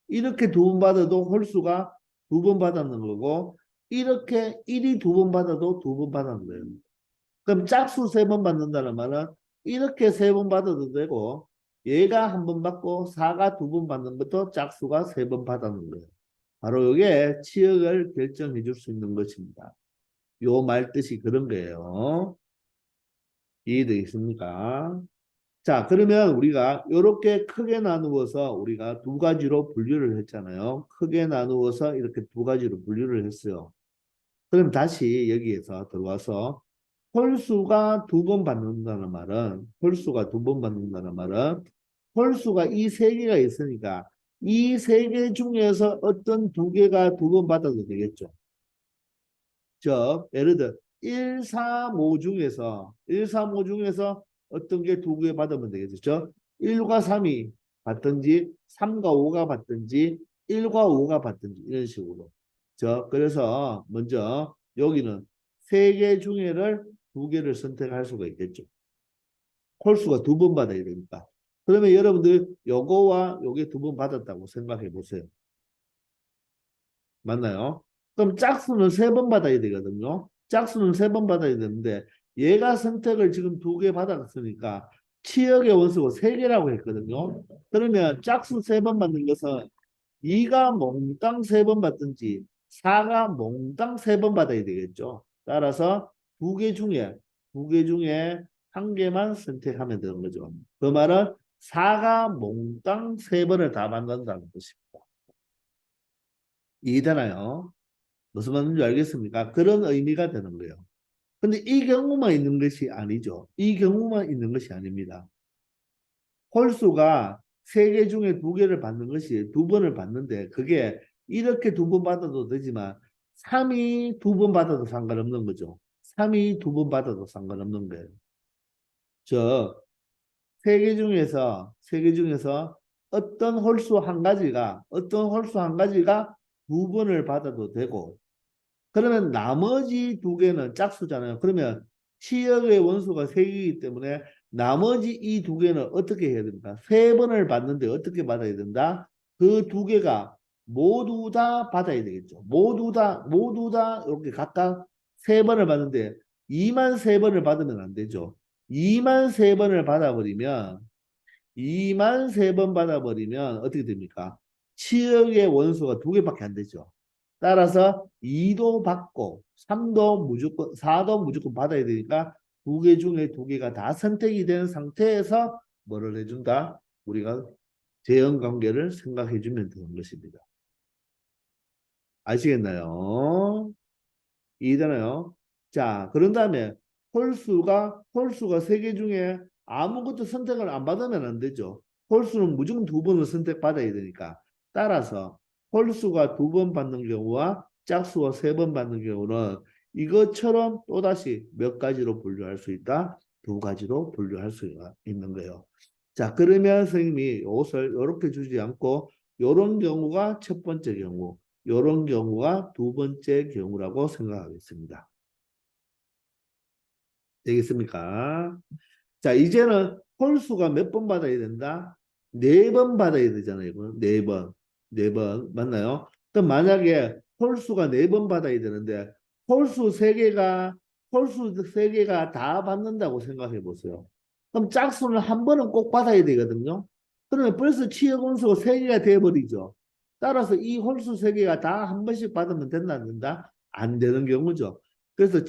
이렇게 2번 받아도 홀수가 2번 받았는 거고 이렇게 1이 2번 받아도 2번 받았는 거예요. 그럼 짝수 3번 받는다는 말은 이렇게 3번 받아도 되고 얘가 한 번 받고 4가 2번 받는 것도 짝수가 3번 받았는 거예요. 바로 이게 치역을 결정해 줄 수 있는 것입니다. 요 말 뜻이 그런 거예요. 이해되겠습니까? 자, 그러면 우리가 이렇게 크게 나누어서 우리가 2가지로 분류를 했잖아요. 크게 나누어서 이렇게 2가지로 분류를 했어요. 그럼 다시 여기에서 들어와서 홀수가 2번 받는다는 말은 홀수가 이 3개가 있으니까 이 3개 중에서 어떤 2개가 2번 받아도 되겠죠. 즉 예를 들어 1, 3, 5 중에서 어떤 게 2개 받으면 되겠죠. 1과 3이 받든지 3과 5가 받든지 1과 5가 받든지 이런 식으로. 그래서 먼저 여기는 3개 중에를 두 개를 선택할 수가 있겠죠. 홀수가 두 번 받아야 되니까. 그러면 여러분들 요거와 요게 두 번 받았다고 생각해 보세요. 맞나요? 그럼 짝수는 세 번 받아야 되거든요. 짝수는 세 번 받아야 되는데 얘가 선택을 지금 두 개 받았으니까 치역의 원수가 세 개라고 했거든요. 그러면 짝수 세 번 받는 것은 2가 몽땅 세 번 받든지 4가 몽땅 세 번 받아야 되겠죠. 따라서 두 개 중에 한 개만 선택하면 되는 거죠. 그 말은 4가 몽땅 세 번을 다 받는다는 것입니다. 이해되나요? 무슨 말인지 알겠습니까? 그런 의미가 되는 거예요. 근데 이 경우만 있는 것이 아니죠. 이 경우만 있는 것이 아닙니다. 홀수가 세 개 중에 두 개를 받는 것이 두 번을 받는데 그게 이렇게 두 번 받아도 되지만 3이 두 번 받아도 상관없는 거죠. 3이 두 번 받아도 상관없는 거예요. 저 세 개 중에서 어떤 홀수 한 가지가 두 번을 받아도 되고 그러면 나머지 두 개는 짝수잖아요. 그러면 치역의 원수가 세 개이기 때문에 나머지 이 두 개는 어떻게 해야 됩니까? 세 번을 받는데 어떻게 받아야 된다? 그 두 개가 모두 다 받아야 되겠죠. 모두 다 이렇게 각각 세 번을 받는데 2만 세 번을 받으면 안 되죠. 2만 세 번을 받아버리면 2만 세 번 받아버리면 어떻게 됩니까? 치역의 원수가 두 개밖에 안 되죠. 따라서 2도 받고 3도 무조건 4도 무조건 받아야 되니까 두 개 중에 두 개가 다 선택이 된 상태에서 뭐를 해준다? 우리가 대응 관계를 생각해 주면 되는 것입니다. 아시겠나요? 이해되나요? 자, 그런 다음에 홀수가 세 개 중에 아무것도 선택을 안 받으면 안 되죠. 홀수는 무조건 두 번을 선택받아야 되니까. 따라서 홀수가 두 번 받는 경우와 짝수가 세 번 받는 경우는 이것처럼 또다시 몇 가지로 분류할 수 있다? 두 가지로 분류할 수가 있는 거예요. 자, 그러면 선생님이 옷을 이렇게 주지 않고 이런 경우가 첫 번째 경우, 이런 경우가 두 번째 경우라고 생각하겠습니다. 되겠습니까? 자, 이제는 홀수가 몇 번 받아야 된다? 네 번 받아야 되잖아요. 네 번. 네 번. 맞나요? 그럼 만약에 홀수가 네 번 받아야 되는데 홀수 세 개가 다 받는다고 생각해 보세요. 그럼 짝수는 한 번은 꼭 받아야 되거든요. 그러면 벌써 치역 원수가 세 개가 돼버리죠. 따라서 이 홀수 세 개가 다 한 번씩 받으면 된다, 안 된다? 안 되는 경우죠. 그래서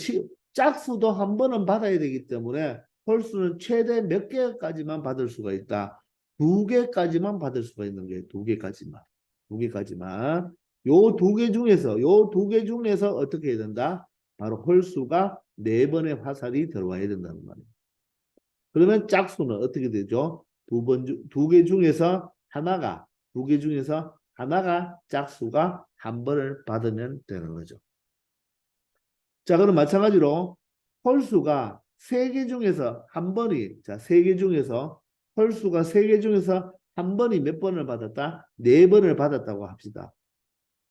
짝수도 한 번은 받아야 되기 때문에 홀수는 최대 몇 개까지만 받을 수가 있다. 두 개까지만 받을 수가 있는 거예요. 두 개까지만. 두 개까지만. 요 두 개 중에서 어떻게 해야 된다? 바로 홀수가 네 번의 화살이 들어와야 된다는 말이에요. 그러면 짝수는 어떻게 되죠? 두 개 중에서 하나가 짝수가 한 번을 받으면 되는 거죠. 자, 그럼 마찬가지로 홀수가 세 개 중에서 한 번이, 자, 세 개 중에서 홀수가 세 개 중에서 한 번이 몇 번을 받았다? 네 번을 받았다고 합시다.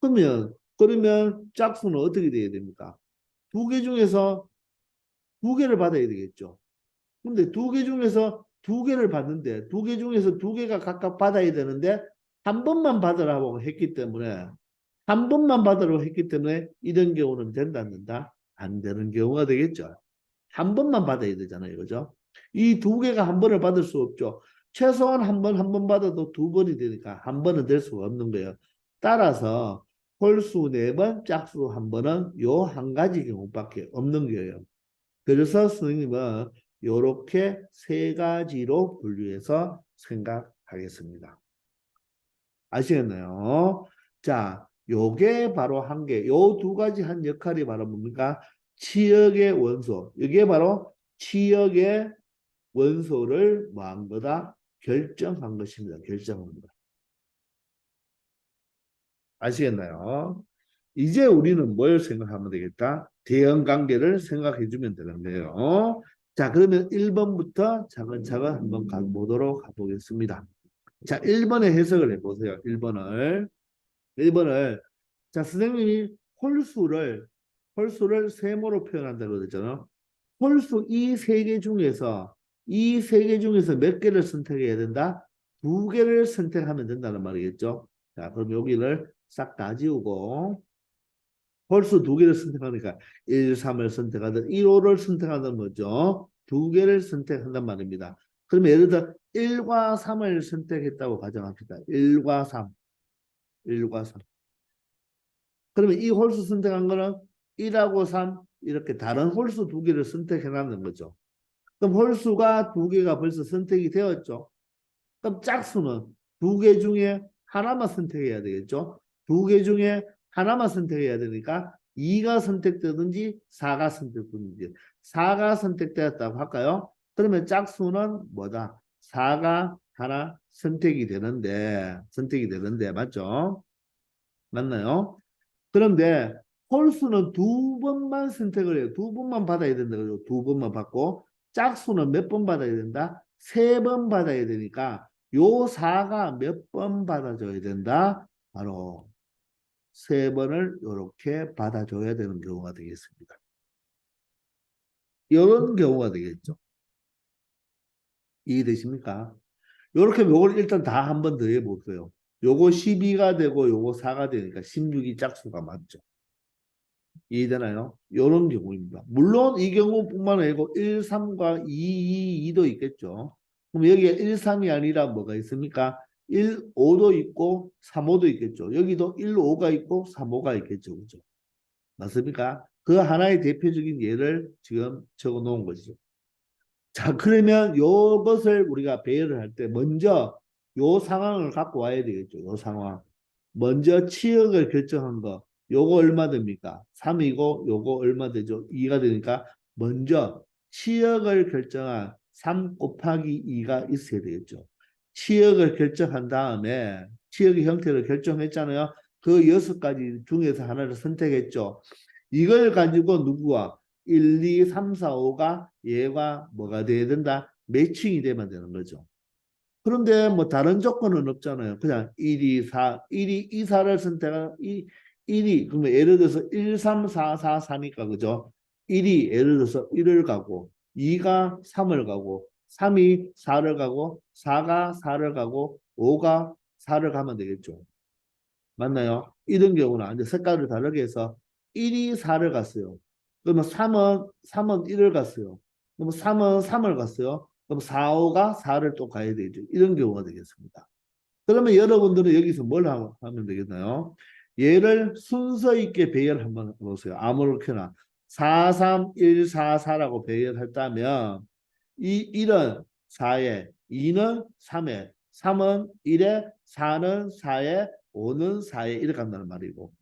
그러면 짝수는 어떻게 돼야 됩니까? 두 개 중에서 두 개를 받아야 되겠죠. 근데 두 개 중에서 두 개를 받는데 두 개 중에서 두 개가 각각 받아야 되는데 한 번만 받으라고 했기 때문에 한 번만 받으라고 했기 때문에 이런 경우는 된다 안 된다? 안 되는 경우가 되겠죠. 한 번만 받아야 되잖아요. 그죠? 이 두 개가 한 번을 받을 수 없죠. 최소한 한 번 받아도 두 번이 되니까 한 번은 될 수가 없는 거예요. 따라서 홀수 네 번, 짝수 한 번은 요 한 가지 경우밖에 없는 거예요. 그래서 선생님은 이렇게 세 가지로 분류해서 생각하겠습니다. 아시겠나요? 자, 요게 바로 요 두 가지 한 역할이 바로 뭡니까? 치역의 원소. 이게 바로 치역의 원소를 뭐한 거다? 결정한 것입니다. 결정한 거. 아시겠나요? 이제 우리는 뭘 생각하면 되겠다? 대응 관계를 생각해 주면 되는데요. 자, 그러면 1번부터 차근차근 한번 가보도록 가보겠습니다. 자, 1번의 해석을 해보세요. 1번을 자, 선생님이 홀수를 세모로 표현한다고 그랬잖아요. 홀수 이 세 개 중에서 이 세 개 중에서 몇 개를 선택해야 된다? 두 개를 선택하면 된다는 말이겠죠. 자, 그럼 여기를 싹 다 지우고 홀수 두 개를 선택하니까 1, 3을 선택하든 1, 5를 선택하든 뭐죠? 두 개를 선택한단 말입니다. 그러면 예를 들어 1과 3을 선택했다고 가정합시다. 1과 3, 1과 3. 그러면 이 홀수 선택한 거는 1하고 3 이렇게 다른 홀수 두 개를 선택해 놨는 거죠. 그럼 홀수가 두 개가 벌써 선택이 되었죠. 그럼 짝수는 두 개 중에 하나만 선택해야 되겠죠. 두 개 중에 하나만 선택해야 되니까 2가 선택되든지 4가 선택되든지 4가 선택되었다고 할까요? 그러면 짝수는 뭐다? 4가 하나 선택이 되는데 맞죠? 맞나요? 그런데 홀수는 두 번만 선택을 해요. 두 번만 받아야 된다. 그죠? 두 번만 받고 짝수는 몇 번 받아야 된다? 세 번 받아야 되니까 요 4가 몇 번 받아줘야 된다? 바로 세 번을 이렇게 받아줘야 되는 경우가 되겠습니다. 이런 경우가 되겠죠. 이해되십니까? 이렇게 요걸 일단 다 한 번 더 해볼게요. 요거 12가 되고 요거 4가 되니까 16이 짝수가 맞죠. 이해되나요? 이런 경우입니다. 물론 이 경우뿐만 아니고 1, 3과 2, 2, 2도 있겠죠. 그럼 여기에 1, 3이 아니라 뭐가 있습니까? 1, 5도 있고 3, 5도 있겠죠. 여기도 1, 5가 있고 3, 5가 있겠죠. 그죠? 맞습니까? 그 하나의 대표적인 예를 지금 적어 놓은 거죠. 자, 그러면 이것을 우리가 배열을 할 때 먼저 요 상황을 갖고 와야 되겠죠. 요 상황. 먼저 치역을 결정한 거. 요거 얼마 됩니까? 3이고 요거 얼마 되죠? 2가 되니까 먼저 치역을 결정한 3 곱하기 2가 있어야 되겠죠. 치역을 결정한 다음에 치역의 형태를 결정했잖아요. 그 6가지 중에서 하나를 선택했죠. 이걸 가지고 누구와 1, 2, 3, 4, 5가 얘가 뭐가 돼야 된다? 매칭이 되면 되는 거죠. 그런데 뭐 다른 조건은 없잖아요. 그냥 1, 2, 4, 1이 2, 4를 선택한 1이 그러면 예를 들어서 1, 3, 4, 4, 4니까 그죠? 1이 예를 들어서 1을 가고 2가 3을 가고 3이 4를 가고 4가 4를 가고 5가 4를 가면 되겠죠. 맞나요? 이런 경우는 이제 색깔을 다르게 해서 1이 4를 갔어요. 그러면 3은 1을 갔어요. 그러면 3은 3을 갔어요. 그럼 4, 5가 4를 또 가야 되죠. 이런 경우가 되겠습니다. 그러면 여러분들은 여기서 뭘 하면 되겠나요? 얘를 순서 있게 배열 한번 해보세요. 아무렇게나 4, 3, 1, 4, 4라고 배열했다면 이 1은 4에 2는 3에 3은 1에 4는 4에 5는 4에 이렇게 간다는 말이고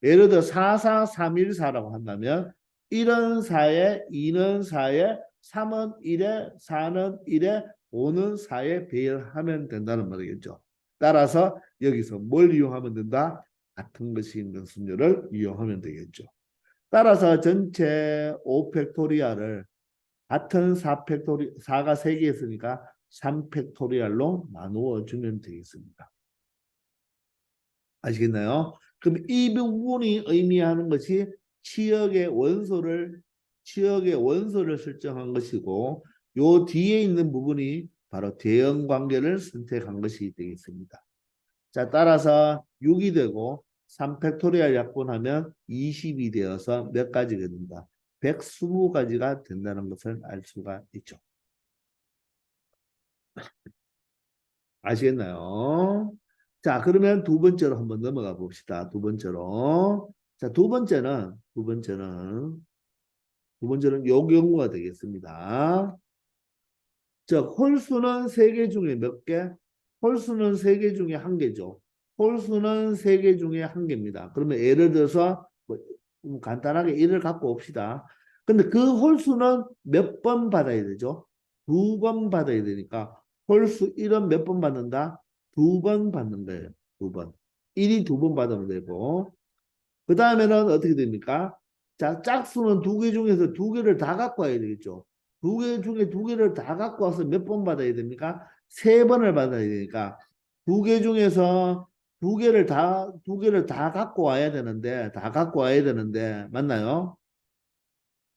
예를 들어 4, 4, 3, 1, 4라고 한다면 1은 4에 2는 4에 3은 1에 4는 1에 5는 4에 배열하면 된다는 말이겠죠. 따라서 여기서 뭘 이용하면 된다? 같은 것이 있는 순서를 이용하면 되겠죠. 따라서 전체 5팩토리얼을 같은 4가 3개 있으니까 3팩토리얼로 나누어 주면 되겠습니다. 아시겠나요? 그럼 이 부분이 의미하는 것이 치역의 원소를 설정한 것이고 요 뒤에 있는 부분이 바로 대응 관계를 선택한 것이 되겠습니다. 자, 따라서 6이 되고 3팩토리얼 약분하면 20이 되어서 몇 가지가 된다? 120가지가 된다는 것을 알 수가 있죠. 아시겠나요? 자, 그러면 두 번째로 한번 넘어가 봅시다. 두 번째로. 자, 두 번째는 요 경우가 되겠습니다. 자, 홀수는 세 개 중에 몇 개? 홀수는 세 개 중에 한 개죠. 홀수는 세 개 중에 한 개입니다. 그러면 예를 들어서 뭐 간단하게 1을 갖고 옵시다. 근데 그 홀수는 몇 번 받아야 되죠? 두 번 받아야 되니까 홀수 1은 몇 번 받는다? 두 번 받는 거예요. 두 번. 1이 두 번 받으면 되고 그 다음에는 어떻게 됩니까? 자, 짝수는 두 개 중에서 두 개를 다 갖고 와야 되겠죠. 두 개 중에 두 개를 다 갖고 와서 몇 번 받아야 됩니까? 세 번을 받아야 되니까 두 개 중에서 두 개를 다 갖고 와야 되는데 맞나요?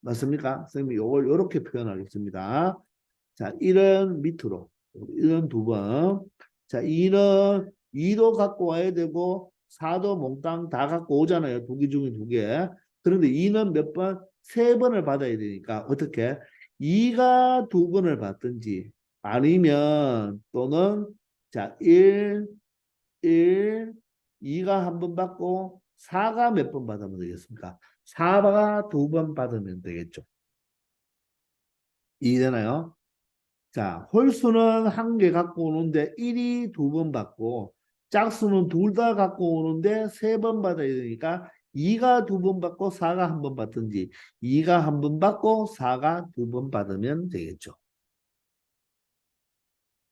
맞습니까? 선생님이 요걸 요렇게 표현하겠습니다. 자, 1은 밑으로. 1은 두 번. 자, 2는 2도 갖고 와야 되고 4도 몽땅 다 갖고 오잖아요. 두 개 중에 두 개. 그런데 2는 몇 번? 세 번을 받아야 되니까 어떻게? 2가 두 번을 받든지 아니면 또는 자, 1, 2가 한 번 받고 4가 몇 번 받으면 되겠습니까? 4가 두 번 받으면 되겠죠. 이해되나요? 자, 홀수는 한 개 갖고 오는데 1이 두 번 받고 짝수는 둘 다 갖고 오는데 세 번 받아야 되니까 2가 두 번 받고 4가 한 번 받든지 2가 한 번 받고 4가 두 번 받으면 되겠죠.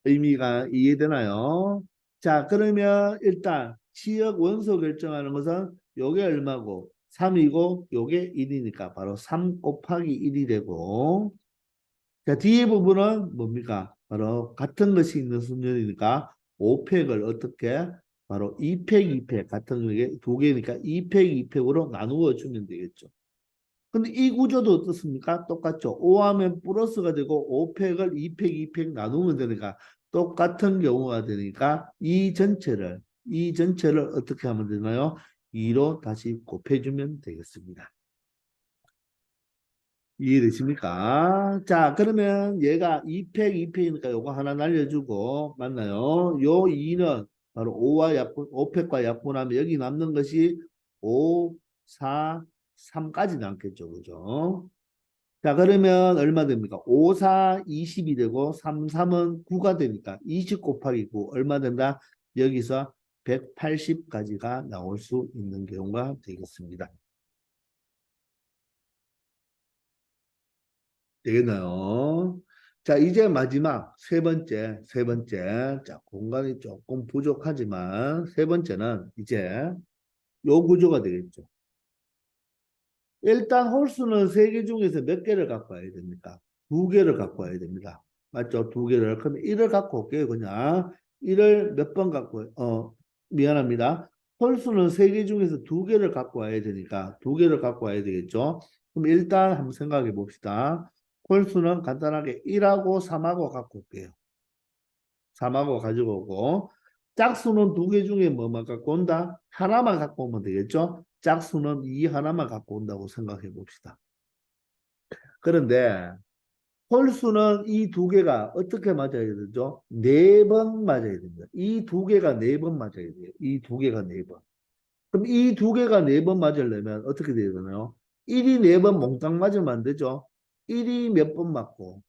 의미가 이해되나요? 자, 그러면 일단 치역 원소 결정하는 것은 요게 얼마고 3이고 요게 1이니까 바로 3 곱하기 1이 되고 자, 뒤에 부분은 뭡니까? 바로 같은 것이 있는 순열이니까 5팩을 어떻게? 바로 2팩, 2팩 같은 게 두 개니까 2팩, 2팩으로 나누어 주면 되겠죠. 근데 이 구조도 어떻습니까? 똑같죠. 5하면 플러스가 되고 5팩을 2팩, 2팩 나누면 되니까 똑같은 경우가 되니까 이 전체를 어떻게 하면 되나요? 2로 다시 곱해주면 되겠습니다. 이해되십니까? 자, 그러면 얘가 2팩, 2팩이니까 요거 하나 날려주고, 맞나요? 요 2는 바로 5와 약분, 5팩과 약분하면 여기 남는 것이 5, 4, 3까지 남겠죠. 그죠? 자, 그러면 얼마 됩니까? 5, 4, 20이 되고, 3, 3은 9가 되니까 20 곱하기 9, 얼마 된다? 여기서 180까지가 나올 수 있는 경우가 되겠습니다. 되겠나요? 자, 이제 마지막 세 번째. 자, 공간이 조금 부족하지만 세 번째는 이제 요 구조가 되겠죠. 일단 홀수는 세 개 중에서 몇 개를 갖고 와야 됩니까? 두 개를 갖고 와야 됩니다. 맞죠? 두 개를. 그럼 1을 갖고 올게요, 그냥. 1을 몇 번 갖고, 미안합니다. 홀수는 세 개 중에서 두 개를 갖고 와야 되니까 두 개를 갖고 와야 되겠죠? 그럼 일단 한번 생각해 봅시다. 홀수는 간단하게 1하고 3하고 갖고 올게요. 3하고 가지고 오고. 짝수는 두 개 중에 뭐만 갖고 온다? 하나만 갖고 오면 되겠죠? 짝수는 이 하나만 갖고 온다고 생각해 봅시다. 그런데 홀수는 이 두 개가 어떻게 맞아야 되죠? 네 번 맞아야 됩니다. 이 두 개가 네 번 맞아야 돼요. 이 두 개가 네 번. 그럼 이 두 개가 네 번 맞으려면 어떻게 돼야 되나요? 1이 네 번 몽땅 맞으면 안 되죠? 1이 몇 번 맞고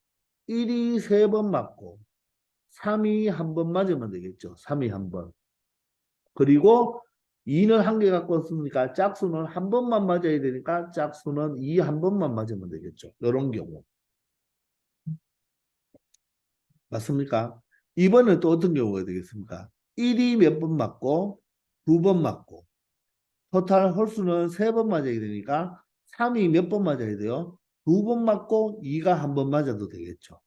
1이 세 번 맞고 3이 한 번 맞으면 되겠죠. 3이 한 번. 그리고 2는 한 개 갖고 왔으니까 짝수는 한 번만 맞아야 되니까 짝수는 2 한 번만 맞으면 되겠죠. 이런 경우. 맞습니까? 이번엔 또 어떤 경우가 되겠습니까? 1이 몇 번 맞고 2번 맞고 토탈 홀수는 3번 맞아야 되니까 3이 몇 번 맞아야 돼요? 2번 맞고 2가 한 번 맞아도 되겠죠.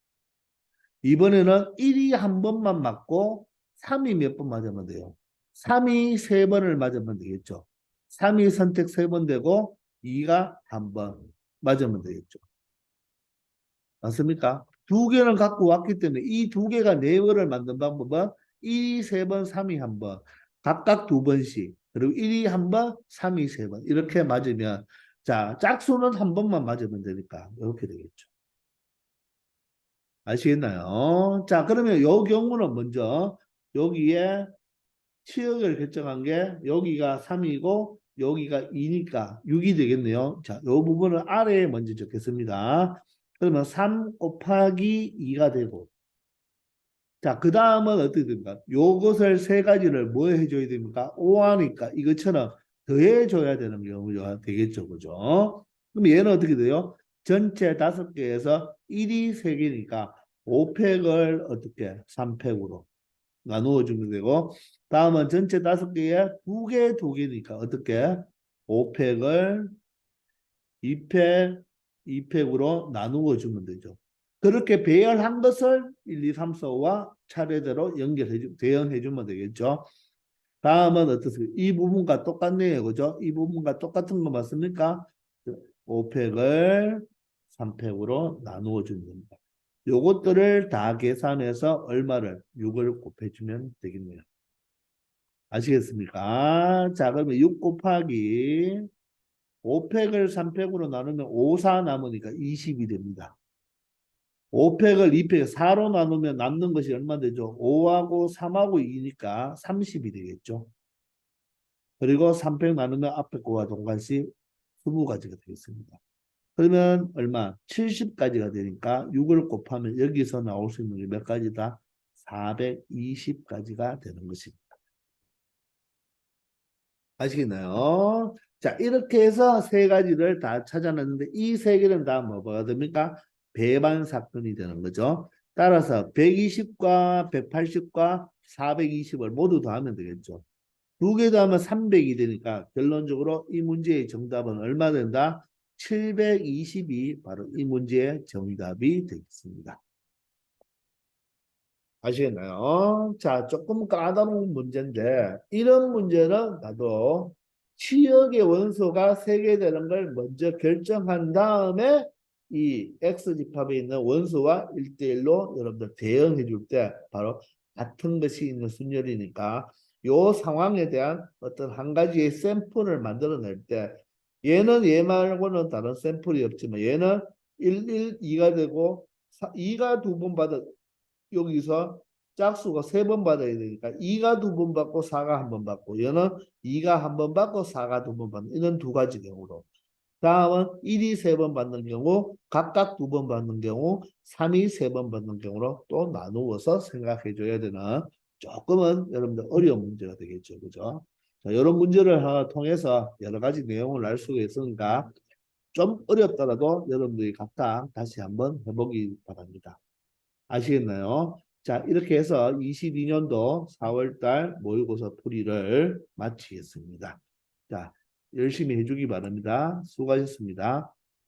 이번에는 1이 한 번만 맞고 3이 몇 번 맞으면 돼요? 3이 세 번을 맞으면 되겠죠. 3이 선택 세 번 되고 2가 한 번 맞으면 되겠죠. 맞습니까? 두 개는 갖고 왔기 때문에 이 두 개가 네 번을 만든 방법은 1이 세 번, 3이 한 번, 각각 두 번씩, 그리고 1이 한 번, 3이 세 번, 이렇게 맞으면, 자, 짝수는 한 번만 맞으면 되니까, 이렇게 되겠죠. 아시겠나요? 자, 그러면 요 경우는 먼저, 여기에 치역을 결정한 게, 여기가 3이고, 여기가 2니까 6이 되겠네요. 자, 요 부분을 아래에 먼저 적겠습니다. 그러면 3 곱하기 2가 되고, 자, 그 다음은 어떻게 됩니까? 요것을 세 가지를 뭐 해줘야 됩니까? 5하니까 이것처럼 더해줘야 되는 경우가 되겠죠. 그죠? 그럼 얘는 어떻게 돼요? 전체 5개에서 1이 3개니까 5팩을 어떻게? 3팩으로 나누어 주면 되고, 다음은 전체 5개에 2개, 2개니까 어떻게? 5팩을 2팩, 2팩으로 나누어 주면 되죠. 그렇게 배열한 것을 1, 2, 3, 4와 차례대로 대응해 주면 되겠죠. 다음은 어떻습니까? 이 부분과 똑같네요. 그죠? 이 부분과 똑같은 거 맞습니까? 5팩을 3팩으로 나누어 주면 됩니다. 요것들을 다 계산해서 얼마를 6을 곱해주면 되겠네요. 아시겠습니까? 자, 그러면 6 곱하기 5팩을 3팩으로 나누면 5, 4 남으니까 20이 됩니다. 5팩을 2팩 4로 나누면 남는 것이 얼마 되죠? 5하고 3하고 2니까 30이 되겠죠. 그리고 3팩 나누면 앞에 거와 동관시 20가지가 되겠습니다. 그러면 얼마? 70가지가 되니까 6을 곱하면 여기서 나올 수 있는 게 몇 가지다? 420가지가 되는 것입니다. 아시겠나요? 자, 이렇게 해서 세 가지를 다 찾아냈는데 이 세 개는 다 뭐가 됩니까? 배반 사건이 되는 거죠. 따라서 120과 180과 420을 모두 더하면 되겠죠. 두 개 더하면 300이 되니까 결론적으로 이 문제의 정답은 얼마 된다? 720이 바로 이 문제의 정답이 되겠습니다. 아시겠나요? 자, 조금 까다로운 문제인데 이런 문제는 나도 치역의 원소가 3개 되는 걸 먼저 결정한 다음에 이 X집합에 있는 원소와 1대1로 여러분들 대응해 줄 때 바로 같은 것이 있는 순열이니까 이 상황에 대한 어떤 한 가지의 샘플을 만들어낼 때 얘는 얘 말고는 다른 샘플이 없지만 얘는 1, 1, 2가 되고 2가 두 번 받아 여기서 짝수가 3번 받아야 되니까 2가 2번 받고 4가 1번 받고 얘는 2가 1번 받고 4가 2번 받는 이런 두 가지 경우로 다음은 1이 3번 받는 경우 각각 2번 받는 경우 3이 3번 받는 경우로 또 나누어서 생각해 줘야 되는 조금은 여러분들 어려운 문제가 되겠죠. 그죠? 자, 이런 문제를 하나 통해서 여러 가지 내용을 알 수가 있으니까 좀 어렵더라도 여러분들이 각각 다시 한번 해보기 바랍니다. 아시겠나요? 자, 이렇게 해서 22년도 4월달 모의고사 풀이를 마치겠습니다. 자, 열심히 해주기 바랍니다. 수고하셨습니다.